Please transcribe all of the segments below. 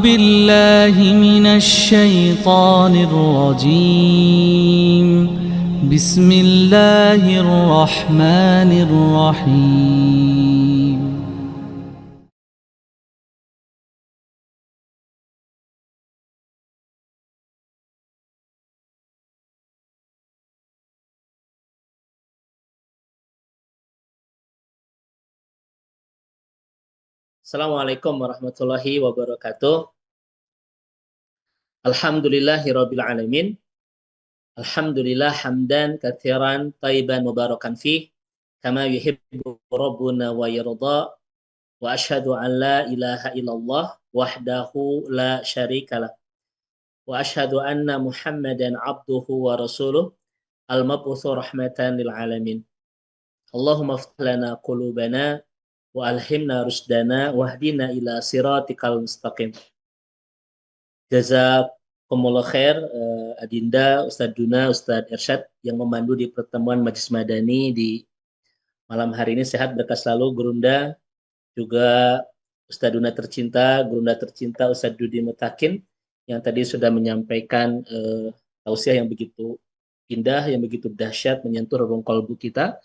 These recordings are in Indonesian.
بالله من الشيطان الرجيم. بسم الله الرحمن الرحيم. Assalamualaikum warahmatullahi wabarakatuh. Alhamdulillahirabbil alamin. Alhamdulillah hamdan katsiran thayyiban mubarakan fih kama yuhibbu rabbuna wa yarda wa asyhadu an la ilaha illallah wahdahu la syarikalah wa asyhadu anna Muhammadan abduhu wa rasuluh al-mab'utsu rahmatan lil alamin. Allahumma iftah lana qulubana wa alhimna rusdana wahdina ila siratikal mustaqim. Jazakumullah khair, Adinda, Ustadz Duna, Ustadz Irsyad yang memandu di pertemuan Majlis Madani di malam hari ini. Sehat berkah selalu Gurunda, juga Ustadz Duna tercinta, Gurunda tercinta Ustadz Dudi Mutakin yang tadi sudah menyampaikan tausiah yang begitu indah, yang begitu dahsyat menyentuh relung kalbu kita.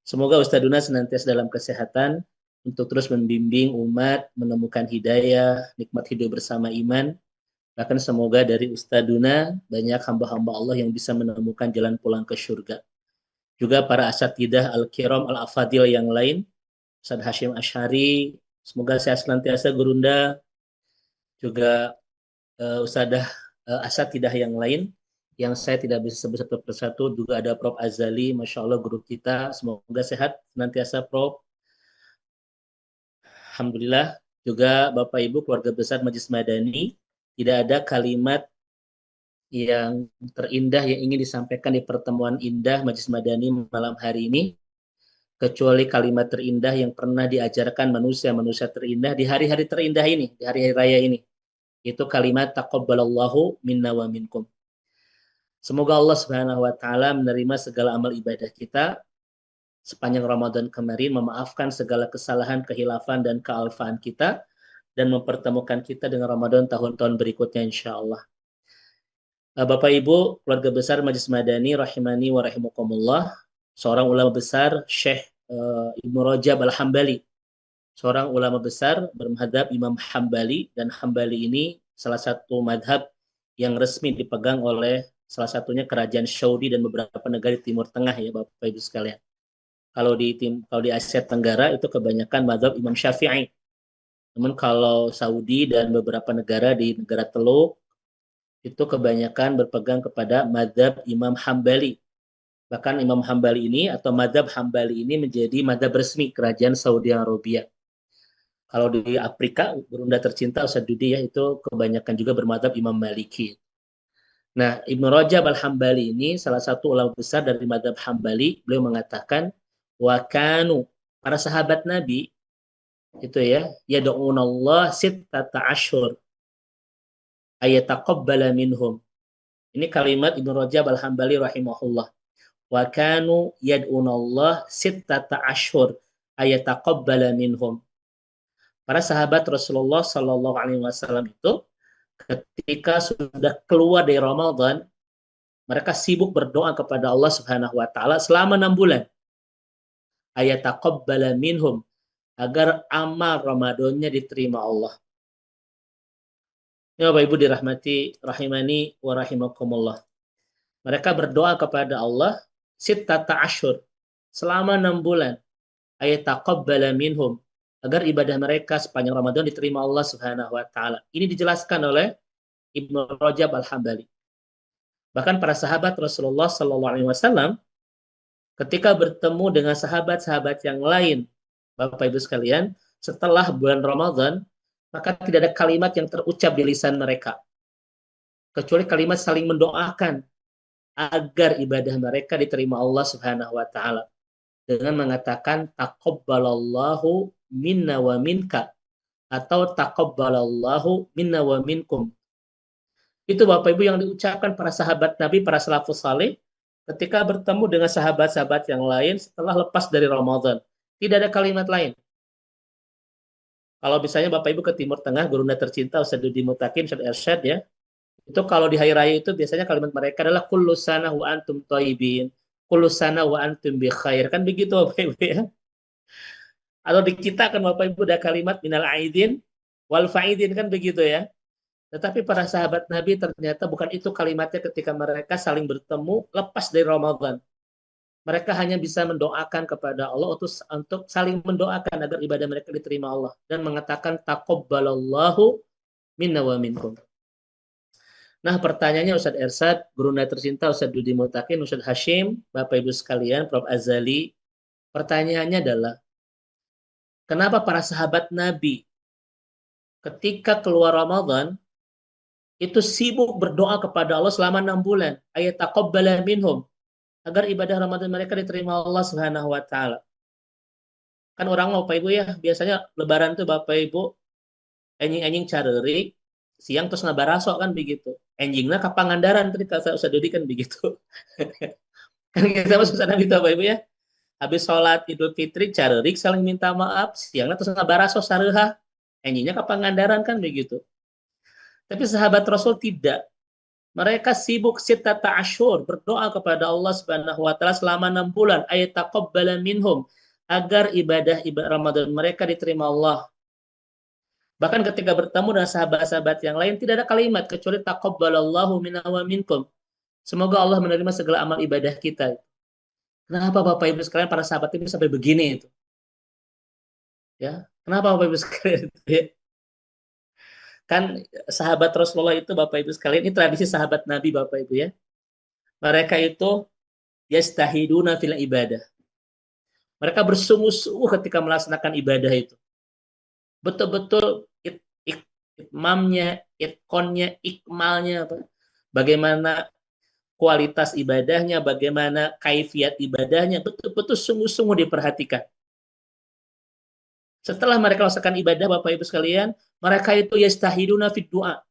Semoga Ustadz Duna senantiasa dalam kesehatan untuk terus membimbing umat menemukan hidayah, nikmat hidup bersama iman. Bahkan semoga dari Ustadz Duna banyak hamba-hamba Allah yang bisa menemukan jalan pulang ke surga. Juga para asatidah al-kiram al-afadil yang lain, Ustadz Hashim Asy'ari, semoga sehat senantiasa Gurunda, juga Ustadzah asatidah yang lain yang saya tidak bisa sebut satu persatu. Juga ada Prof Azali, Masya Allah guru kita, semoga sehat senantiasa Prof. Alhamdulillah. Juga Bapak Ibu keluarga besar Majlis Madani, tidak ada kalimat yang terindah yang ingin disampaikan di pertemuan indah Majlis Madani malam hari ini, kecuali kalimat terindah yang pernah diajarkan manusia-manusia terindah di hari-hari terindah ini, di hari-hari raya ini. Itu kalimat taqabbalallahu minna wa minkum. Semoga Allah Subhanahu wa taala menerima segala amal ibadah kita sepanjang Ramadan kemarin, memaafkan segala kesalahan, kehilafan dan kealfaan kita, dan mempertemukan kita dengan Ramadan tahun-tahun berikutnya insyaallah. Bapak Ibu, keluarga besar Majlis Madani rahimani wa rahimakumullah, seorang ulama besar Syekh Ibnu Rajab Al-Hambali, seorang ulama besar bermadhab Imam Hambali, dan Hambali ini salah satu madhab yang resmi dipegang oleh salah satunya kerajaan Saudi dan beberapa negara di Timur Tengah ya Bapak Ibu sekalian. Kalau di Asia Tenggara itu kebanyakan madhab Imam Syafi'i. Namun kalau Saudi dan beberapa negara di negara Teluk itu kebanyakan berpegang kepada madhab Imam Hambali. Bahkan Imam Hambali ini atau madhab Hambali ini menjadi madhab resmi kerajaan Saudi Arabia. Kalau di Afrika, Gurunda tercinta Ustadz Dudi ya, itu kebanyakan juga bermadhab Imam Maliki. Nah, Ibnu Rajab Al-Hambali ini salah satu ulama besar dari madhab Hambali. Beliau mengatakan, wa kanu, para sahabat Nabi, itu ya, yad'unallah sittata asyhur ayataqabbala minhum. Ini kalimat Ibnu Rajab Al-Hambali rahimahullah. Wa kanu yad'unallah sittata asyhur ayataqabbala minhum. Para sahabat Rasulullah Shallallahu Alaihi Wasallam itu ketika sudah keluar dari Ramadan, mereka sibuk berdoa kepada Allah Subhanahu Wa Taala selama 6 bulan. Ayataqabbala minhum, agar amal Ramadannya diterima Allah. Ya Bapak Ibu dirahmati rahimani wa rahimakumullah. Mereka berdoa kepada Allah sittata asyhur, selama 6 bulan. Ayataqabbala minhum, agar ibadah mereka sepanjang Ramadan diterima Allah Subhanahu wa taala. Ini dijelaskan oleh Ibnu Rajab Al-Hambali. Bahkan para sahabat Rasulullah sallallahu alaihi wasallam ketika bertemu dengan sahabat-sahabat yang lain, Bapak Ibu sekalian, setelah bulan Ramadan, maka tidak ada kalimat yang terucap di lisan mereka kecuali kalimat saling mendoakan agar ibadah mereka diterima Allah Subhanahu wa taala dengan mengatakan taqabbalallahu minna wa minka atau taqabbalallahu minna wa minkum. Itu Bapak Ibu yang diucapkan para sahabat Nabi, para salafus saleh ketika bertemu dengan sahabat-sahabat yang lain setelah lepas dari Ramadan. Tidak ada kalimat lain. Kalau misalnya Bapak Ibu ke Timur Tengah, gurunda tercinta Ustaz Dudi Mutakin, Ustaz Ersyad ya, itu kalau di hari raya itu biasanya kalimat mereka adalah kullu sana wa antum thayyibin, kullu sana wa antum bi khair. Kan begitu Bapak Ibu ya. Atau di kita kan Bapak Ibu ada kalimat minal aidin wal faidin kan begitu ya. Tetapi para sahabat Nabi ternyata bukan itu kalimatnya ketika mereka saling bertemu lepas dari Ramadan. Mereka hanya bisa mendoakan kepada Allah untuk saling mendoakan agar ibadah mereka diterima Allah dan mengatakan taqabbalallahu minna wa minkum. Nah, pertanyaannya Ustadz Ersad, gurunda tercinta Ustadz Dudi Mutakin, Ustadz Hashim, Bapak Ibu sekalian, Prof. Azali, pertanyaannya adalah, kenapa para sahabat Nabi ketika keluar Ramadan itu sibuk berdoa kepada Allah selama 6 bulan, ayat taqabbala minhum, agar ibadah Ramadan mereka diterima Allah Subhanahu wa taala. Kan orang Bapak Ibu ya, biasanya lebaran tuh Bapak Ibu enjing-enjing carerik, siang terus ngabarasok kan begitu. Enjingnya ke Pangandaran tadi kata Ustaz Dodi kan begitu. Kan kita masuk sana gitu Bapak Ibu ya. Habis sholat Idul Fitri carerik saling minta maaf, siangnya terus ngabarasok sareha. Enjingnya ke Pangandaran kan begitu. Tapi sahabat Rasul tidak. Mereka sibuk sitata asyur, berdoa kepada Allah Subhanahu wa taala selama 6 bulan, ayat taqabbala minhum, agar ibadah Ramadan mereka diterima Allah. Bahkan ketika bertemu dengan sahabat-sahabat yang lain tidak ada kalimat kecuali taqabbalallahu minna wa minkum. Semoga Allah menerima segala amal ibadah kita. Kenapa Bapak Ibu sekalian para sahabat ini sampai begini itu? Ya, kenapa Bapak Ibu sekalian? Kan sahabat Rasulullah itu Bapak Ibu sekalian, ini tradisi sahabat Nabi Bapak Ibu ya. Mereka itu yastahiduna fil ibadah. Mereka bersungguh-sungguh ketika melaksanakan ibadah itu. Betul-betul itmamnya, itkonnya, ikmalnya, bagaimana kualitas ibadahnya, bagaimana kaifiat ibadahnya, betul-betul sungguh-sungguh diperhatikan. Setelah mereka melaksanakan ibadah, Bapak Ibu sekalian, mereka itu yastahiduna fid du'a.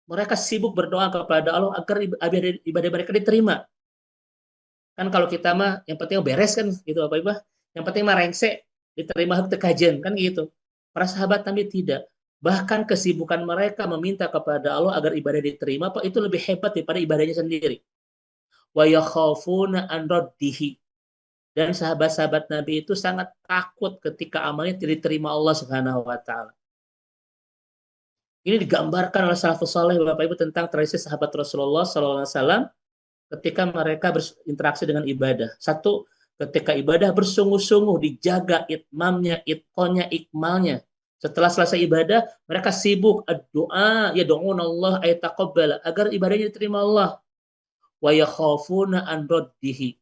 Mereka sibuk berdoa kepada Allah agar ibadah mereka diterima. Kan kalau kita mah yang penting beres kan gitu Bapak Ibu. Yang penting mah rengse diterima hak kajian kan gitu. Para sahabat Nabi tidak. Bahkan kesibukan mereka meminta kepada Allah agar ibadah diterima, Pak, itu lebih hebat daripada ibadahnya sendiri. Wa yakhafuna an raddihi. Dan sahabat-sahabat Nabi itu sangat takut ketika amalnya tidak diterima Allah Subhanahu wa taala. Ini digambarkan oleh salafus saleh Bapak Ibu tentang tradisi sahabat Rasulullah sallallahu alaihi wasallam ketika mereka berinteraksi dengan ibadah. Satu, ketika ibadah bersungguh-sungguh dijaga itmamnya, itqonnya, ikmalnya. Setelah selesai ibadah, mereka sibuk doa, ya do'un Allah ayataqabbala, agar ibadahnya diterima Allah. Wa yakhafuna an raddihi.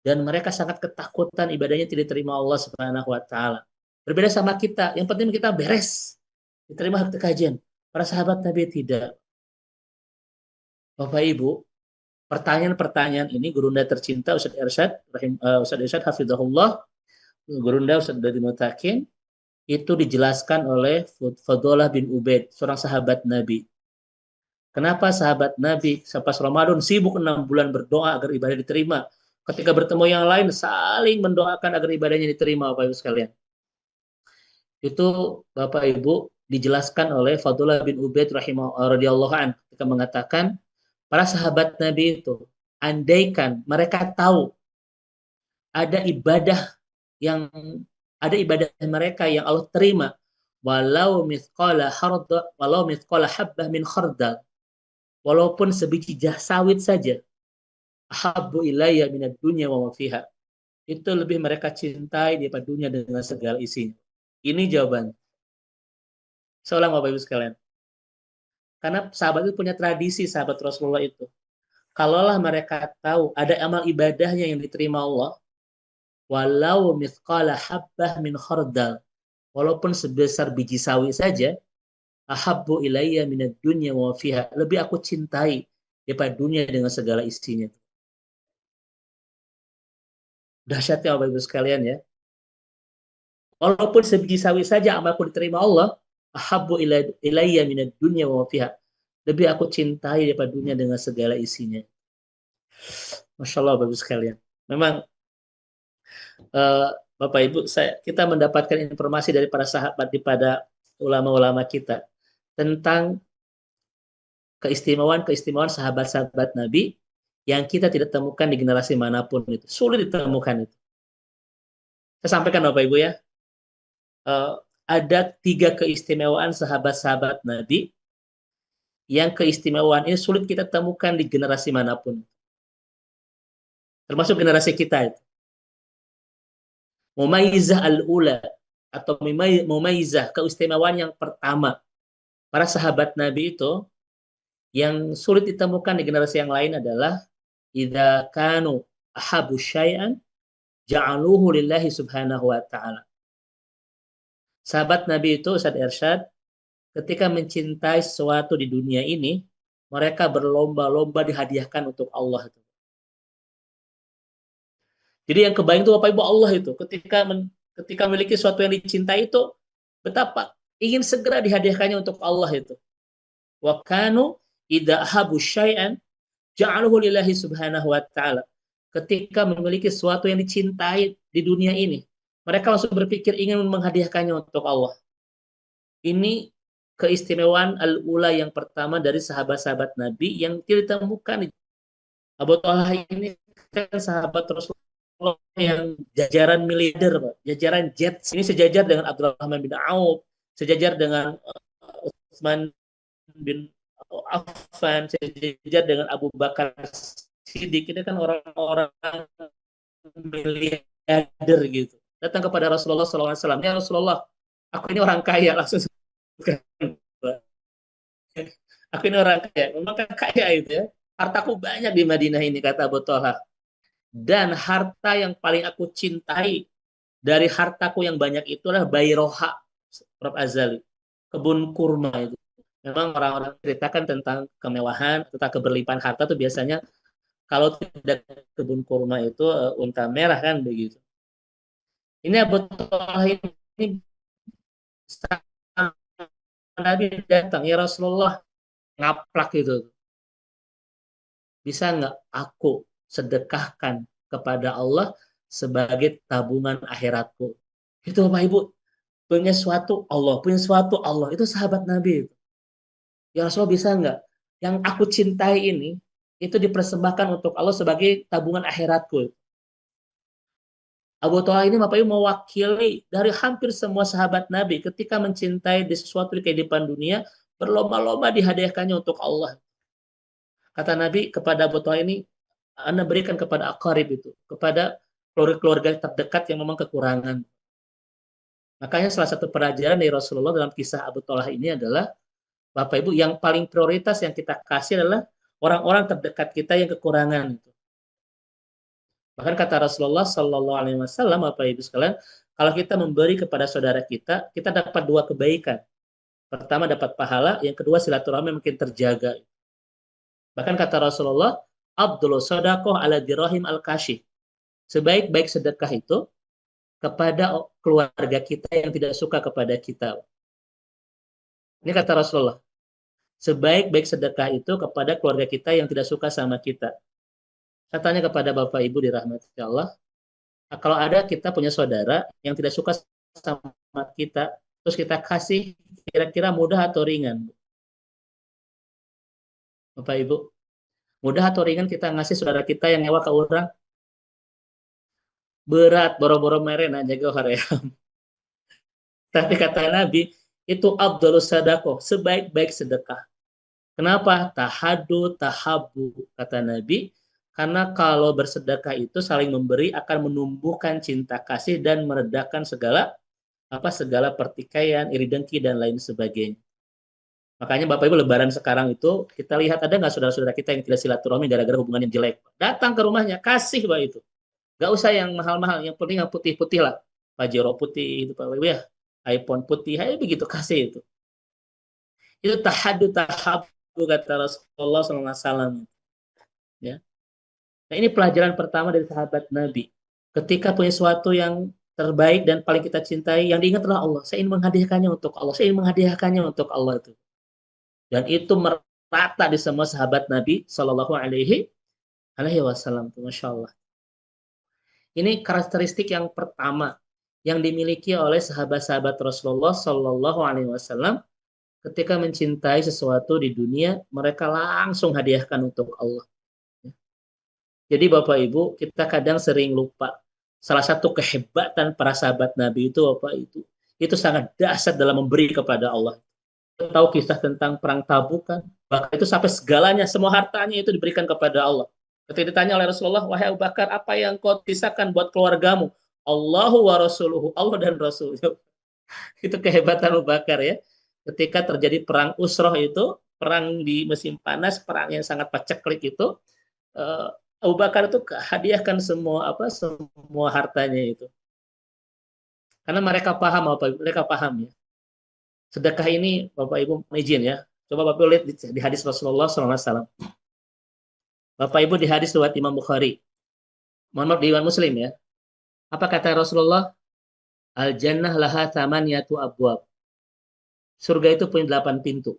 Dan mereka sangat ketakutan ibadahnya tidak diterima Allah Subhanahu wa taala. Berbeda sama kita, yang penting kita beres, diterima hak kajian. Para sahabat Nabi tidak. Bapak Ibu, pertanyaan-pertanyaan ini gurunda tercinta Ustaz Ersyad, Ustaz Ersyad Hafizahullah, gurunda Ustaz Dodi Mutakin, itu dijelaskan oleh Fadullah bin Ubaid, seorang sahabat Nabi. Kenapa sahabat Nabi pas Ramadan sibuk 6 bulan berdoa agar ibadah diterima? Ketika bertemu yang lain saling mendoakan agar ibadahnya diterima, Bapak Ibu sekalian. Itu Bapak Ibu dijelaskan oleh Fadullah bin Ubaid radhiyallahu anhu ketika mengatakan para sahabat Nabi itu andaikan mereka tahu ada yang ibadah mereka yang Allah terima walau mithqala habbah min khardal, walaupun sebiji sawit saja, ahabbu ilayya minad dunya wa ma fiha, itu lebih mereka cintai daripada dunia dengan segala isinya. Ini jawaban. Seolah Bapak Ibu sekalian. Karena sahabat itu punya tradisi, sahabat Rasulullah itu. Kalaulah mereka tahu ada amal ibadahnya yang diterima Allah, walau mithqala habbah min khardal, walaupun sebesar biji sawi saja, ahabbu ilayya minad dunya wa fiha, lebih aku cintai daripada dunia dengan segala isinya. Dahsyatnya Bapak Ibu sekalian ya. Walaupun sebiji sawi saja amalku diterima Allah, ahabbu ilayya minad dunya wa fiha, lebih aku cintai daripada dunia dengan segala isinya. Masya Allah Bapak Ibu sekalian. Memang Bapak Ibu, kita mendapatkan informasi dari para sahabat ulama-ulama kita tentang keistimewaan sahabat-sahabat Nabi yang kita tidak temukan di generasi manapun itu. Sulit ditemukan itu. Saya sampaikan Bapak Ibu ya, eh, ada 3 keistimewaan sahabat-sahabat Nabi yang keistimewaan ini sulit kita temukan di generasi manapun. Termasuk generasi kita itu. Mumayyizah al-ula atau mumayyizah, keistimewaan yang pertama. Para sahabat Nabi itu yang sulit ditemukan di generasi yang lain adalah idza kanu ahabu syai'an ja'aluhu lillahi subhanahu wa ta'ala. Sahabat Nabi itu, Ustaz Irsyad, ketika mencintai sesuatu di dunia ini, mereka berlomba-lomba dihadiahkan untuk Allah. Jadi yang kebayang itu Bapak Ibu Allah itu, ketika memiliki sesuatu yang dicintai itu, betapa ingin segera dihadiahkannya untuk Allah itu. Wa kanu idza ahabu syai'an ja'aluhu lillahi subhanahu wa ta'ala. Ketika memiliki sesuatu yang dicintai di dunia ini, mereka langsung berpikir ingin menghadiahkannya untuk Allah. Ini keistimewaan al-ula yang pertama dari sahabat-sahabat Nabi yang tidak ditemukan. Abu Talha ini kan sahabat Rasulullah yang jajaran miliarder, Pak. Jajaran jet. Ini sejajar dengan Abdurrahman bin Auf, sejajar dengan Utsman bin Affan, sejajar dengan Abu Bakar Siddiq. Ini kan orang-orang miliarder gitu. Datang kepada Rasulullah SAW. Ya Rasulullah, aku ini orang kaya. Langsung aku ini orang kaya. Memang kaya itu ya. Hartaku banyak di Madinah ini, kata Abu Talha. Dan harta yang paling aku cintai dari hartaku yang banyak itu adalah Bayroha, Prof. Azali. Kebun kurma itu. Memang orang-orang ceritakan tentang kemewahan, tentang keberlimpahan harta itu biasanya kalau tidak kebun kurma itu unta merah kan begitu. Ini Abu Talha ini Nabi datang, ya Rasulullah, ngaplak itu. Bisa nggak aku sedekahkan kepada Allah sebagai tabungan akhiratku? Itu Bapak Ibu, punya suatu Allah, punya suatu Allah. Itu sahabat Nabi. Ya Rasulullah, bisa nggak? Yang aku cintai ini, itu dipersembahkan untuk Allah sebagai tabungan akhiratku. Abu Talha ini Bapak Ibu mewakili dari hampir semua sahabat Nabi ketika mencintai di sesuatu di kehidupan dunia, berlomba-lomba dihadiahkannya untuk Allah. Kata Nabi kepada Abu Talha ini, Anda berikan kepada aqarib itu, kepada keluarga terdekat yang memang kekurangan. Makanya salah satu pelajaran dari Rasulullah dalam kisah Abu Talha ini adalah, Bapak Ibu, yang paling prioritas yang kita kasih adalah orang-orang terdekat kita yang kekurangan. Bahkan kata Rasulullah Sallallahu Alaihi Wasallam, Bapak Ibu sekalian, kalau kita memberi kepada saudara kita dapat 2 kebaikan. Pertama dapat pahala, yang kedua silaturahmi mungkin terjaga. Bahkan kata Rasulullah, Abdullah Sadaqah ala dirahim al-kashih. Sebaik-baik sedekah itu kepada keluarga kita yang tidak suka kepada kita. Ini kata Rasulullah. Sebaik-baik sedekah itu kepada keluarga kita yang tidak suka sama kita. Saya tanya kepada Bapak Ibu dirahmati Allah, kalau ada kita punya saudara yang tidak suka sama kita, terus kita kasih, kira-kira mudah atau ringan? Bapak Ibu, mudah atau ringan kita ngasih saudara kita yang nyewa ke orang? Berat, boro-boro meren aja gohar ya. Tapi kata Nabi, itu Abdulus Sadaqah, sebaik-baik sedekah. Kenapa? Tahadu, tahabu, kata Nabi. Karena kalau bersedekah itu saling memberi akan menumbuhkan cinta kasih dan meredakan segala pertikaian, iri dengki dan lain sebagainya. Makanya Bapak Ibu Lebaran sekarang itu kita lihat ada nggak saudara-saudara kita yang tidak silaturahmi gara-gara hubungan yang jelek? Datang ke rumahnya, kasih Pak itu. Nggak usah yang mahal-mahal, yang penting yang putih-putih lah. Pajero putih itu Pak Ibu ya, iPhone putih, ayo begitu kasih itu. Itu tahadu tahabu kata Rasulullah SAW. Ya. Nah, ini pelajaran pertama dari sahabat Nabi. Ketika punya sesuatu yang terbaik dan paling kita cintai, yang diingat adalah Allah. Saya ingin menghadiahkannya untuk Allah. Saya ingin menghadiahkannya untuk Allah itu. Dan itu merata di semua sahabat Nabi Shallallahu Alaihi Wasallam. Masya Allah. Ini karakteristik yang pertama yang dimiliki oleh sahabat-sahabat Rasulullah Shallallahu Alaihi Wasallam ketika mencintai sesuatu di dunia, mereka langsung hadiahkan untuk Allah. Jadi Bapak Ibu, kita kadang sering lupa. Salah satu kehebatan para sahabat Nabi itu Bapak itu sangat dahsyat dalam memberi kepada Allah. Kita tahu kisah tentang perang Tabuk kan, bahkan itu sampai segalanya, semua hartanya itu diberikan kepada Allah. Ketika ditanya oleh Rasulullah, wahai Abu Bakar, apa yang kau sisakan buat keluargamu? Allahu wa Rasuluhu, Allah dan Rasul. Itu kehebatan Abu Bakar ya. Ketika terjadi perang Usroh itu, perang di musim panas, perang yang sangat paceklik itu, eh, Abu Bakar itu hadiahkan semua hartanya itu. Karena mereka paham mereka paham ya. Sedekah ini Bapak Ibu izin ya. Coba Bapak Ibu lihat di hadis Rasulullah SAW. Bapak Ibu di hadis riwayat Imam Bukhari. Mohon maaf di Imam Muslim ya. Apa kata Rasulullah? Al jannah laha thamaniyatu abwab. Surga itu punya 8 pintu.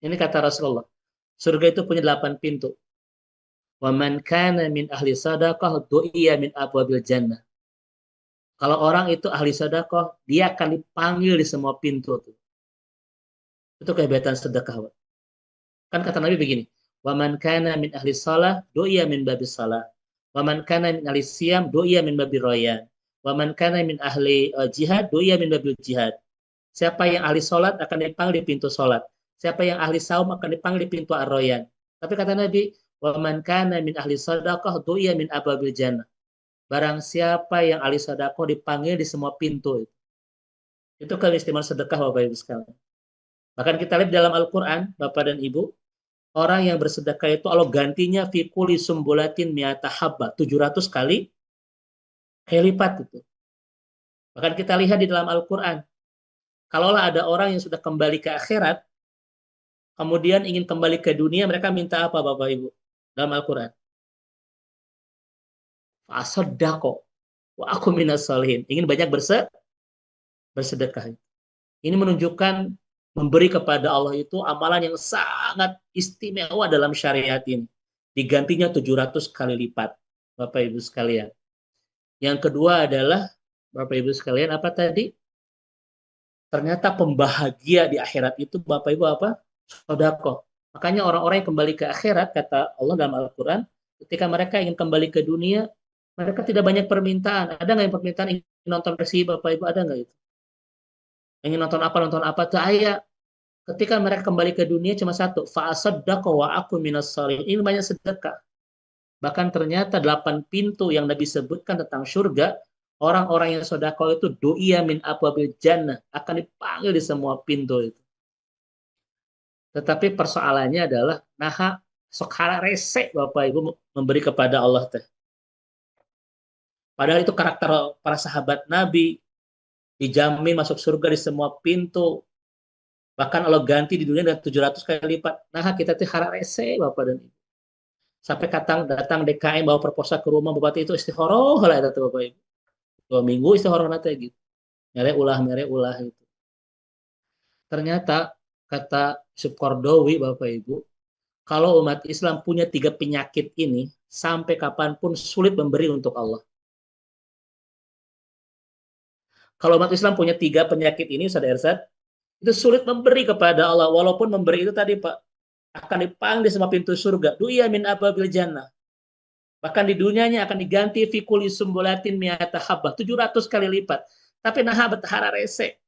Ini kata Rasulullah. Surga itu punya 8 pintu. Wa man kana min ahli sadaqah du'iya min abwabil jannah. Kalau orang itu ahli sedekah, dia akan dipanggil di semua pintu tuh. Itu kehebatan sedekah. Kan kata Nabi begini, "Wa man kana min ahli shalah du'iya min babis shalah. Wa man kana min ahli siyam du'iya min babir rayyan. Wa man kana min ahli jihad du'iya min babil jihad." Siapa yang ahli salat akan dipanggil di pintu salat. Siapa yang ahli saum akan dipanggil di pintu ar-rayyan. Tapi kata Nabi, "Wa man kana min ahli shadaqah du'iya min abwabil jannah." Barang siapa yang ahli sedekah dipanggil di semua pintu. Itu keistimewaan sedekah Bapak Ibu sekalian. Bahkan kita lihat dalam Al-Quran, Bapak dan Ibu, orang yang bersedekah itu Allah gantinya fi kulli sumbulatin mi'ata habba, 700 kali lipat itu. Bahkan kita lihat di dalam Al-Quran, kalaulah ada orang yang sudah kembali ke akhirat, kemudian ingin kembali ke dunia, mereka minta apa Bapak Ibu? Dalam Al-Quran. Fasaddaqo wa aku minas solihin. Ingin banyak bersedekah. Ini menunjukkan memberi kepada Allah itu amalan yang sangat istimewa dalam syariat ini. Digantinya 700 kali lipat, Bapak Ibu sekalian. Yang kedua adalah, Bapak Ibu sekalian, apa tadi? Ternyata pembahagia di akhirat itu, Bapak Ibu apa? Sedekah. Makanya orang-orang yang kembali ke akhirat, kata Allah dalam Al-Quran, ketika mereka ingin kembali ke dunia, mereka tidak banyak permintaan. Ada nggak yang permintaan ingin nonton Persib, Bapak Ibu? Ada nggak itu? Ingin nonton apa, tuh ayah. Ketika mereka kembali ke dunia cuma satu, fa'asaddaqa wa aku minas shalihin. Ini banyak sedekah. Bahkan ternyata 8 pintu yang Nabi sebutkan tentang surga, orang-orang yang sedekah itu du'iya min abwabil jannah, akan dipanggil di semua pintu itu. Tetapi persoalannya adalah naha sok rese Bapak Ibu memberi kepada Allah teh. Padahal itu karakter para sahabat Nabi, dijamin masuk surga di semua pintu. Bahkan Allah ganti di dunia dengan 700 kali lipat. Nah, kita tuh rese Bapak dan Ibu. Sampai datang DKM bawa proposal ke rumah Bupati itu istihoroh lah itu Bapak Ibu. 2 minggu istihoroh nanti gitu. Mere ulah itu. Ternyata kata Subkordowi Bapak Ibu, kalau umat Islam punya 3 penyakit ini, sampai kapanpun sulit memberi untuk Allah. Kalau umat Islam punya 3 penyakit ini, Ustaz Ersad, itu sulit memberi kepada Allah. Walaupun memberi itu tadi Pak, akan dipanggil di semua pintu surga. Du'iya min ababil jannah. Bahkan di dunianya akan diganti fi kulli sumbulatin mi'ata habbah, 700 kali lipat. Tapi naha betahara rese.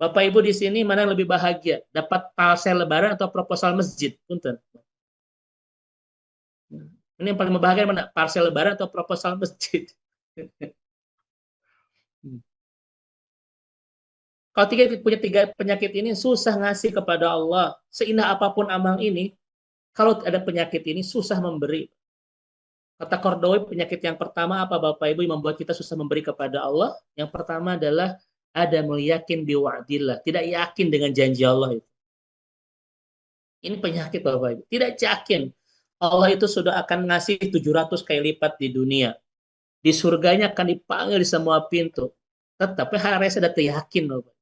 Bapak Ibu di sini mana yang lebih bahagia? Dapat parcel lebaran atau proposal masjid? Punten. Ini yang paling membahagiakan mana? Parcel lebaran atau proposal masjid? Kalau punya 3 penyakit ini susah ngasih kepada Allah. Seindah apapun amal ini, kalau ada penyakit ini susah memberi. Kata Kordowi, penyakit yang pertama apa Bapak Ibu yang membuat kita susah memberi kepada Allah? Yang pertama adalah ada yakin biwa'dillah. Tidak yakin dengan janji Allah itu. Ini penyakit Bapak Ibu. Tidak yakin. Allah itu sudah akan ngasih 700 kali lipat di dunia. Di surganya akan dipanggil di semua pintu. Tetapi hari saya sudah yakin Bapak.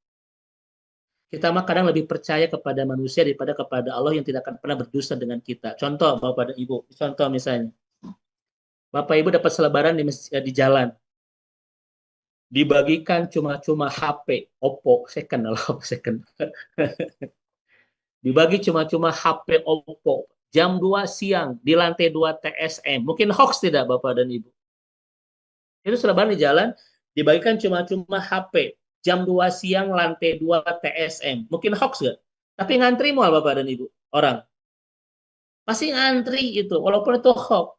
Kita mah kadang lebih percaya kepada manusia daripada kepada Allah yang tidak akan pernah berdusta dengan kita. Contoh Bapak dan Ibu. Contoh misalnya. Bapak Ibu dapat selebaran di jalan. dibagikan cuma-cuma HP Oppo second loh, second. Dibagi cuma-cuma HP Oppo jam 2 siang di lantai 2 TSM. Mungkin hoax tidak Bapak dan Ibu? Itu sudah di jalan dibagikan cuma-cuma HP jam 2 siang lantai 2 TSM. Mungkin hoax nggak? Tapi ngantri mual Bapak dan Ibu. Orang pasti ngantri itu walaupun itu hoax.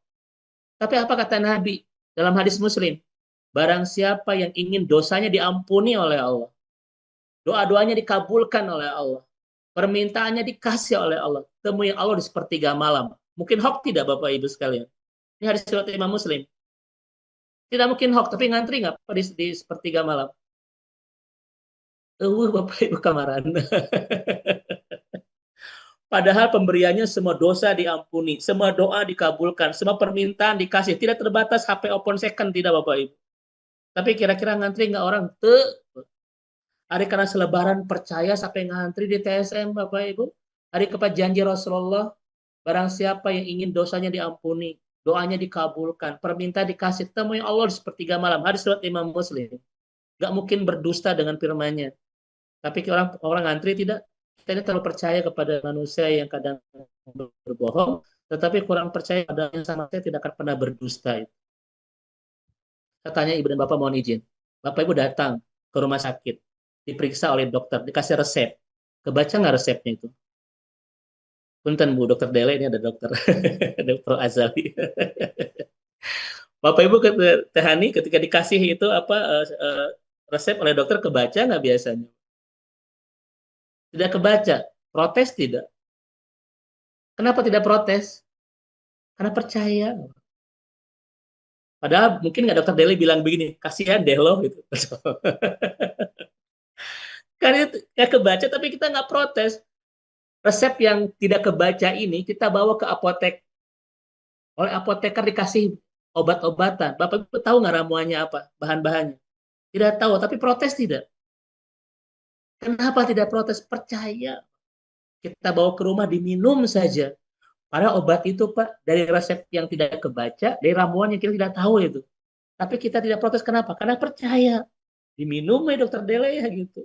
Tapi apa kata Nabi dalam hadis Muslim? Barang siapa yang ingin dosanya diampuni oleh Allah, doa-doanya dikabulkan oleh Allah, permintaannya dikasih oleh Allah, temui Allah di sepertiga malam. Mungkin hoax tidak Bapak Ibu sekalian? Ini hadis riwayat Imam Muslim. Tidak mungkin hoax, tapi ngantri nggak di sepertiga malam? Bapak Ibu kamaran. Padahal pemberiannya semua dosa diampuni, semua doa dikabulkan, semua permintaan dikasih, tidak terbatas HP open second, tidak Bapak Ibu. Tapi kira-kira ngantri nggak orang? Hari karena selebaran percaya sampai ngantri di TSM Bapak Ibu. Hari kepada janji Rasulullah, barang siapa yang ingin dosanya diampuni, doanya dikabulkan, permintaan dikasih, temui Allah di sepertiga malam. Hadis riwayat Imam Muslim. Gak mungkin berdusta dengan firman-Nya. Tapi orang orang ngantri tidak. Kita ini terlalu percaya kepada manusia yang kadang berbohong, tetapi kurang percaya pada yang sama saya tidak akan pernah berdusta. Saya tanya ibu dan bapak mohon izin. Bapak ibu datang ke rumah sakit, diperiksa oleh dokter, dikasih resep. Kebaca nggak resepnya itu? Punten Bu, dokter Dele ini ada dokter, dokter Azali. Bapak Ibu Tehani ketika dikasih itu resep oleh dokter kebaca nggak biasanya? Tidak kebaca, protes tidak. Kenapa tidak protes? Karena percaya. Padahal mungkin nggak dokter Dele bilang begini, kasihan deh loh gitu. Karena itu nggak kebaca tapi kita nggak protes. Resep yang tidak kebaca ini kita bawa ke apotek. Oleh apoteker dikasih obat-obatan. Bapak Ibu tahu nggak ramuannya apa? Bahan-bahannya. Tidak tahu, tapi protes tidak. Kenapa tidak protes? Percaya. Kita bawa ke rumah diminum saja. Padahal obat itu Pak, dari resep yang tidak kebaca, dari ramuan yang kita tidak tahu itu. Tapi kita tidak protes, kenapa? Karena percaya. Diminum ya dokter Dele ya gitu.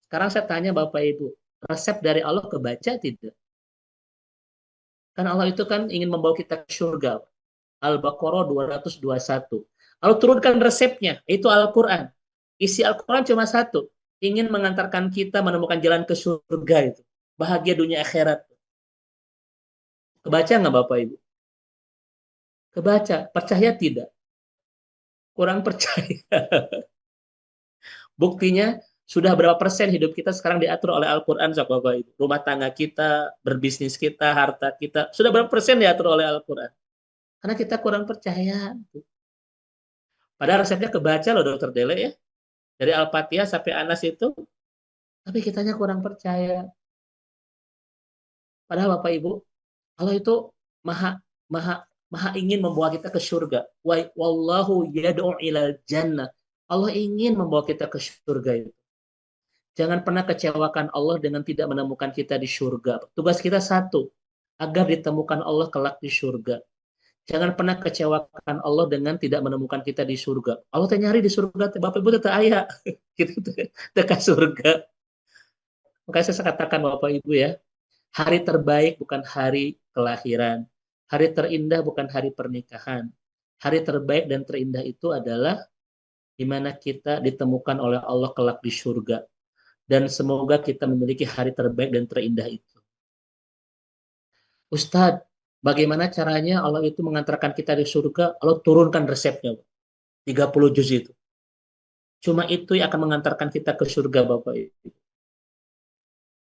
Sekarang saya tanya Bapak Ibu, resep dari Allah kebaca tidak? Karena Allah itu kan ingin membawa kita ke surga. Al-Baqarah 221. Lalu turunkan resepnya, itu Al-Quran. Isi Al-Quran cuma satu, ingin mengantarkan kita menemukan jalan ke surga itu. Bahagia dunia akhirat. Kebaca nggak Bapak Ibu? Kebaca, percaya tidak? Kurang percaya. Buktinya, sudah berapa persen hidup kita sekarang diatur oleh Al-Quran, Bapak Ibu? Rumah tangga kita, berbisnis kita, harta kita, sudah berapa persen diatur oleh Al-Quran? Karena kita kurang percaya. Padahal resepnya kebaca loh dokter Dele ya. Dari Al-Fatihah sampai Anas itu, tapi kitanya kurang percaya. Padahal Bapak Ibu, Allah itu maha maha maha ingin membawa kita ke surga. Wallahu yad'u ilal jannah. Allah ingin membawa kita ke surga itu. Jangan pernah kecewakan Allah dengan tidak menemukan kita di surga. Tugas kita satu, agar ditemukan Allah kelak di surga. Jangan pernah kecewakan Allah dengan tidak menemukan kita di surga. Allah nyari di surga, Bapak Ibu tetap ayah. Gitu, dekat surga. Makanya saya katakan Bapak Ibu ya, hari terbaik bukan hari kelahiran. Hari terindah bukan hari pernikahan. Hari terbaik dan terindah itu adalah di mana kita ditemukan oleh Allah kelak di surga. Dan semoga kita memiliki hari terbaik dan terindah itu. Ustadz, bagaimana caranya Allah itu mengantarkan kita di surga? Allah turunkan resepnya. 30 juz itu. Cuma itu yang akan mengantarkan kita ke surga Bapak Ibu.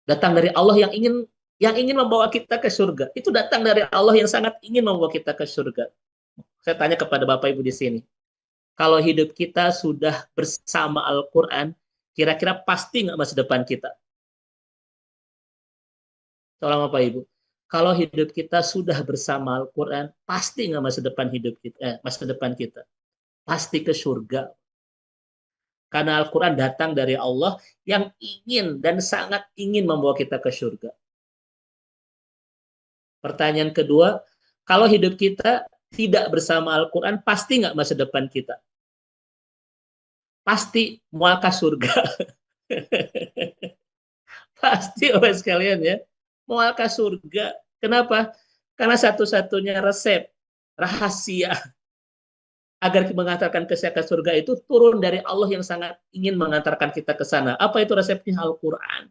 Datang dari Allah yang ingin membawa kita ke surga. Itu datang dari Allah yang sangat ingin membawa kita ke surga. Saya tanya kepada Bapak Ibu di sini. Kalau hidup kita sudah bersama Al-Quran, kira-kira pasti nggak masa depan kita? Tolong Bapak Ibu. Kalau hidup kita sudah bersama Al-Quran, pasti nggak masa depan kita? Pasti ke surga. Karena Al-Quran datang dari Allah yang ingin dan sangat ingin membawa kita ke surga. Pertanyaan kedua, kalau hidup kita tidak bersama Al-Quran, pasti nggak masa depan kita? pasti mual ke surga. Pasti oleh sekalian ya, mual ke surga. Kenapa? Karena satu-satunya resep rahasia agar mengantarkan ke surga itu turun dari Allah yang sangat ingin mengantarkan kita ke sana. Apa itu resepnya? Al-Quran.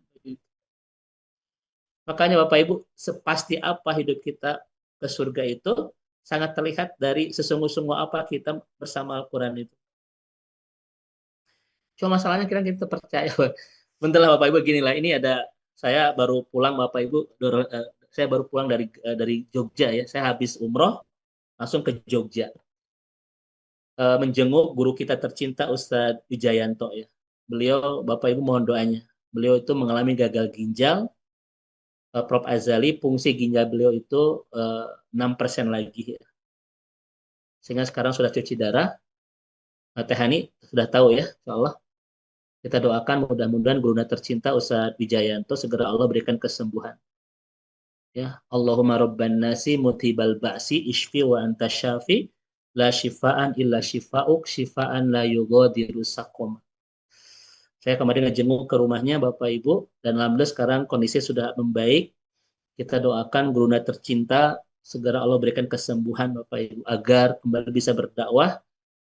Makanya Bapak Ibu, sepasti apa hidup kita ke surga itu sangat terlihat dari sesungguh-sungguh apa kita bersama Al-Quran itu. Cuma masalahnya kita percaya. Bentar lah Bapak Ibu, gini lah. Ini ada, saya baru pulang Bapak Ibu, saya baru pulang dari Jogja ya. Saya habis umroh, langsung ke Jogja. Menjenguk guru kita tercinta Ustadz Wijayanto ya. Beliau, Bapak Ibu mohon doanya. Beliau itu mengalami gagal ginjal, Prof. Azali, fungsi ginjal beliau itu 6% lagi. Ya. Sehingga sekarang sudah cuci darah. Teh Hani sudah tahu ya, insya Allah. Kita doakan mudah-mudahan guru tercinta Ustadz Wijayanto segera Allah berikan kesembuhan. Ya, Allahumma rabban nasi mutibal ba'si ishfi wa anta syafi la shifaan illa shifa'uk shifaan la yughadiru saqama. Saya kemarin ngejenguk ke rumahnya Bapak Ibu dan alhamdulillah sekarang kondisi sudah membaik. Kita doakan guru tercinta segera Allah berikan kesembuhan Bapak Ibu agar kembali bisa berdakwah,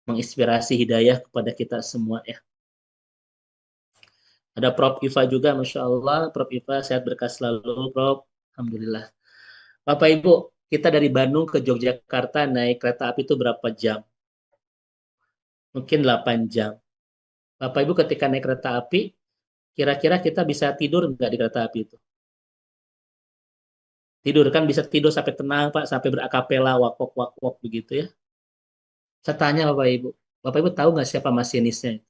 menginspirasi hidayah kepada kita semua ya. Ada Prof. Iva juga, Masya Allah. Prof. Iva sehat berkah selalu, Prof. Alhamdulillah. Bapak Ibu, kita dari Bandung ke Yogyakarta naik kereta api itu berapa jam? Mungkin 8 jam. Bapak Ibu ketika naik kereta api, kira-kira kita bisa tidur nggak di kereta api itu? Tidur kan bisa tidur sampai tenang Pak, sampai berakapela, wak-wak begitu ya. Saya tanya Bapak Ibu tahu nggak siapa masinisnya?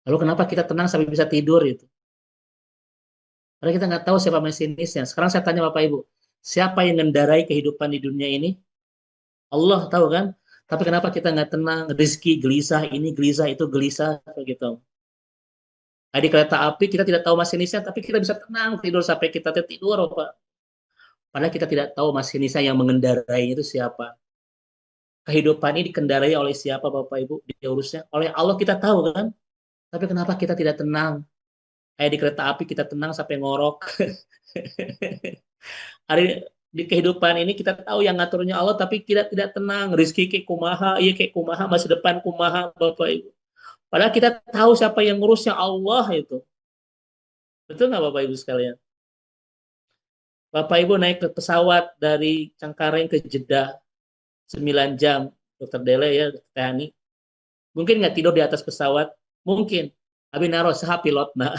Lalu kenapa kita tenang sampai bisa tidur itu? Karena kita nggak tahu siapa masinisnya. Sekarang saya tanya Bapak Ibu, siapa yang mengendarai kehidupan di dunia ini? Allah tahu kan? Tapi kenapa kita nggak tenang? Rizki gelisah, ini gelisah, itu gelisah, gitu. Nah, di kereta api kita tidak tahu masinisnya, tapi kita bisa tenang tidur sampai kita tidur, Pak. Padahal kita tidak tahu masinisnya yang mengendarainya itu siapa. Kehidupan ini dikendarai oleh siapa, Bapak Ibu? Diurusnya oleh Allah kita tahu kan? Tapi kenapa kita tidak tenang? Kayak di kereta api kita tenang sampai ngorok. Hari di kehidupan ini kita tahu yang ngaturnya Allah, tapi kita tidak tenang. Rizki kayak kumaha, iya kayak kumaha, masa depan kumaha, Bapak Ibu. Padahal kita tahu siapa yang ngurusnya Allah itu. Betul nggak Bapak Ibu sekalian? Bapak Ibu naik ke pesawat dari Cengkareng ke Jeddah 9 jam, Dokter Dele ya, Teh Hani. Mungkin nggak tidur di atas pesawat? Mungkin. Tapi naruh sah pilot, nah.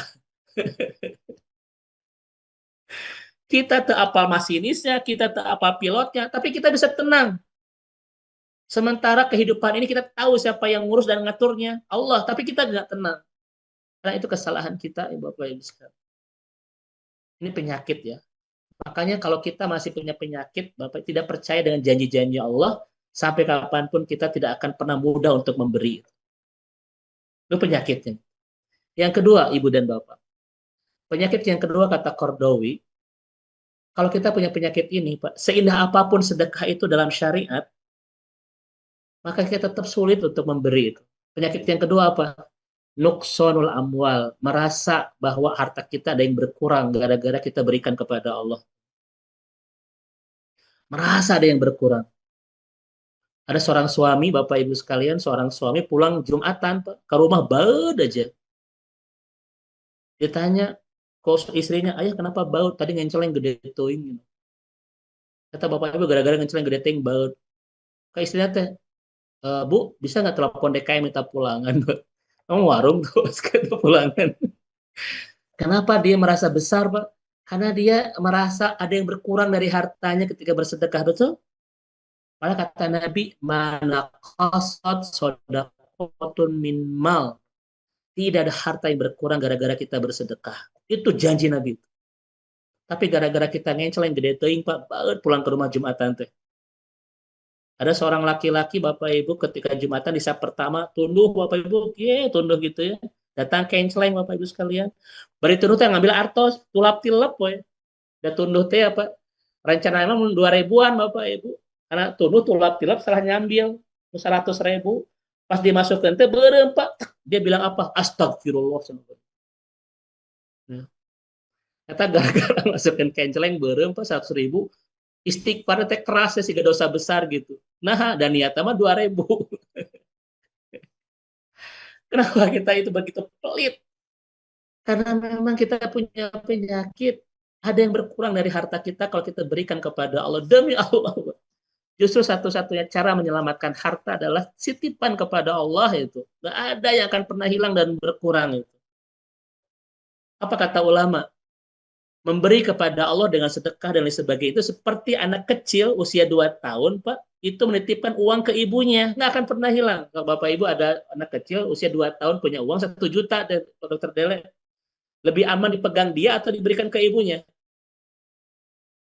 Kita tak apa masinisnya, kita tak apa pilotnya, tapi kita bisa tenang. Sementara kehidupan ini kita tahu siapa yang ngurus dan ngaturnya, Allah, tapi kita nggak tenang. Karena itu kesalahan kita, ya Bapak Ibu sekalian. Ini penyakit ya. Makanya kalau kita masih punya penyakit, Bapak tidak percaya dengan janji-janji Allah, sampai kapanpun kita tidak akan pernah mudah untuk memberi. Itu penyakitnya. Yang kedua, Ibu dan Bapak. Penyakit yang kedua kata Kordowi, kalau kita punya penyakit ini, Pak, seindah apapun sedekah itu dalam syariat, maka kita tetap sulit untuk memberi itu. Penyakit yang kedua apa? Nuksonul amwal, merasa bahwa harta kita ada yang berkurang gara-gara kita berikan kepada Allah. Merasa ada yang berkurang. Ada seorang suami, Bapak Ibu sekalian, seorang suami pulang Jumatan, Pak, ke rumah baut aja. Ditanya, kok istrinya, ayah kenapa baut? Tadi ngenceleng gede toing. Kata Bapak Ibu, gara-gara ngenceleng gede toing baut. Kak istrinya teh, Bu, bisa nggak telepon DKM minta pulangan? Kamu warung tuh, minta pulangan. Kenapa dia merasa besar, Pak? Karena dia merasa ada yang berkurang dari hartanya ketika bersedekah, betul? Malah kata Nabi, mana qasad sodakotun min mal. Tidak ada harta yang berkurang gara-gara kita bersedekah. Itu janji Nabi. Tapi gara-gara kita ngencel yang gede teing, Pak, banget pulang ke rumah Jumatan teh. Ada seorang laki-laki Bapak Ibu ketika Jumatan di saat pertama tunduh Bapak Ibu, tunduh gitu ya. Datang kenceleng Bapak Ibu sekalian. Bari tunduh teh ngambil artos, tulap tilep we. Da tunduh teh apa? Rencananya mau 2 ribuan Bapak Ibu. Karena tunduh tulap tilep salah nyambil 100 ribu. Pas dimasukkan teh beureum Pak. Dia bilang apa? Astagfirullah. Ya. Kata gara-gara masukin kenceleng beureum Pak 100.000, istighfar teh keras sih dosa besar gitu. Nah, dan niatnya mah 2.000. Kenapa kita itu begitu pelit? Karena memang kita punya penyakit. Ada yang berkurang dari harta kita kalau kita berikan kepada Allah. Demi Allah. Justru satu-satunya cara menyelamatkan harta adalah titipan kepada Allah itu. Gak ada yang akan pernah hilang dan berkurang itu. Apa kata ulama? Memberi kepada Allah dengan sedekah dan lain sebagainya itu seperti anak kecil usia 2 tahun, Pak, itu menitipkan uang ke ibunya. Nggak akan pernah hilang. Kalau Bapak Ibu ada anak kecil usia 2 tahun punya uang 1 juta, Dokter Dele, lebih aman dipegang dia atau diberikan ke ibunya?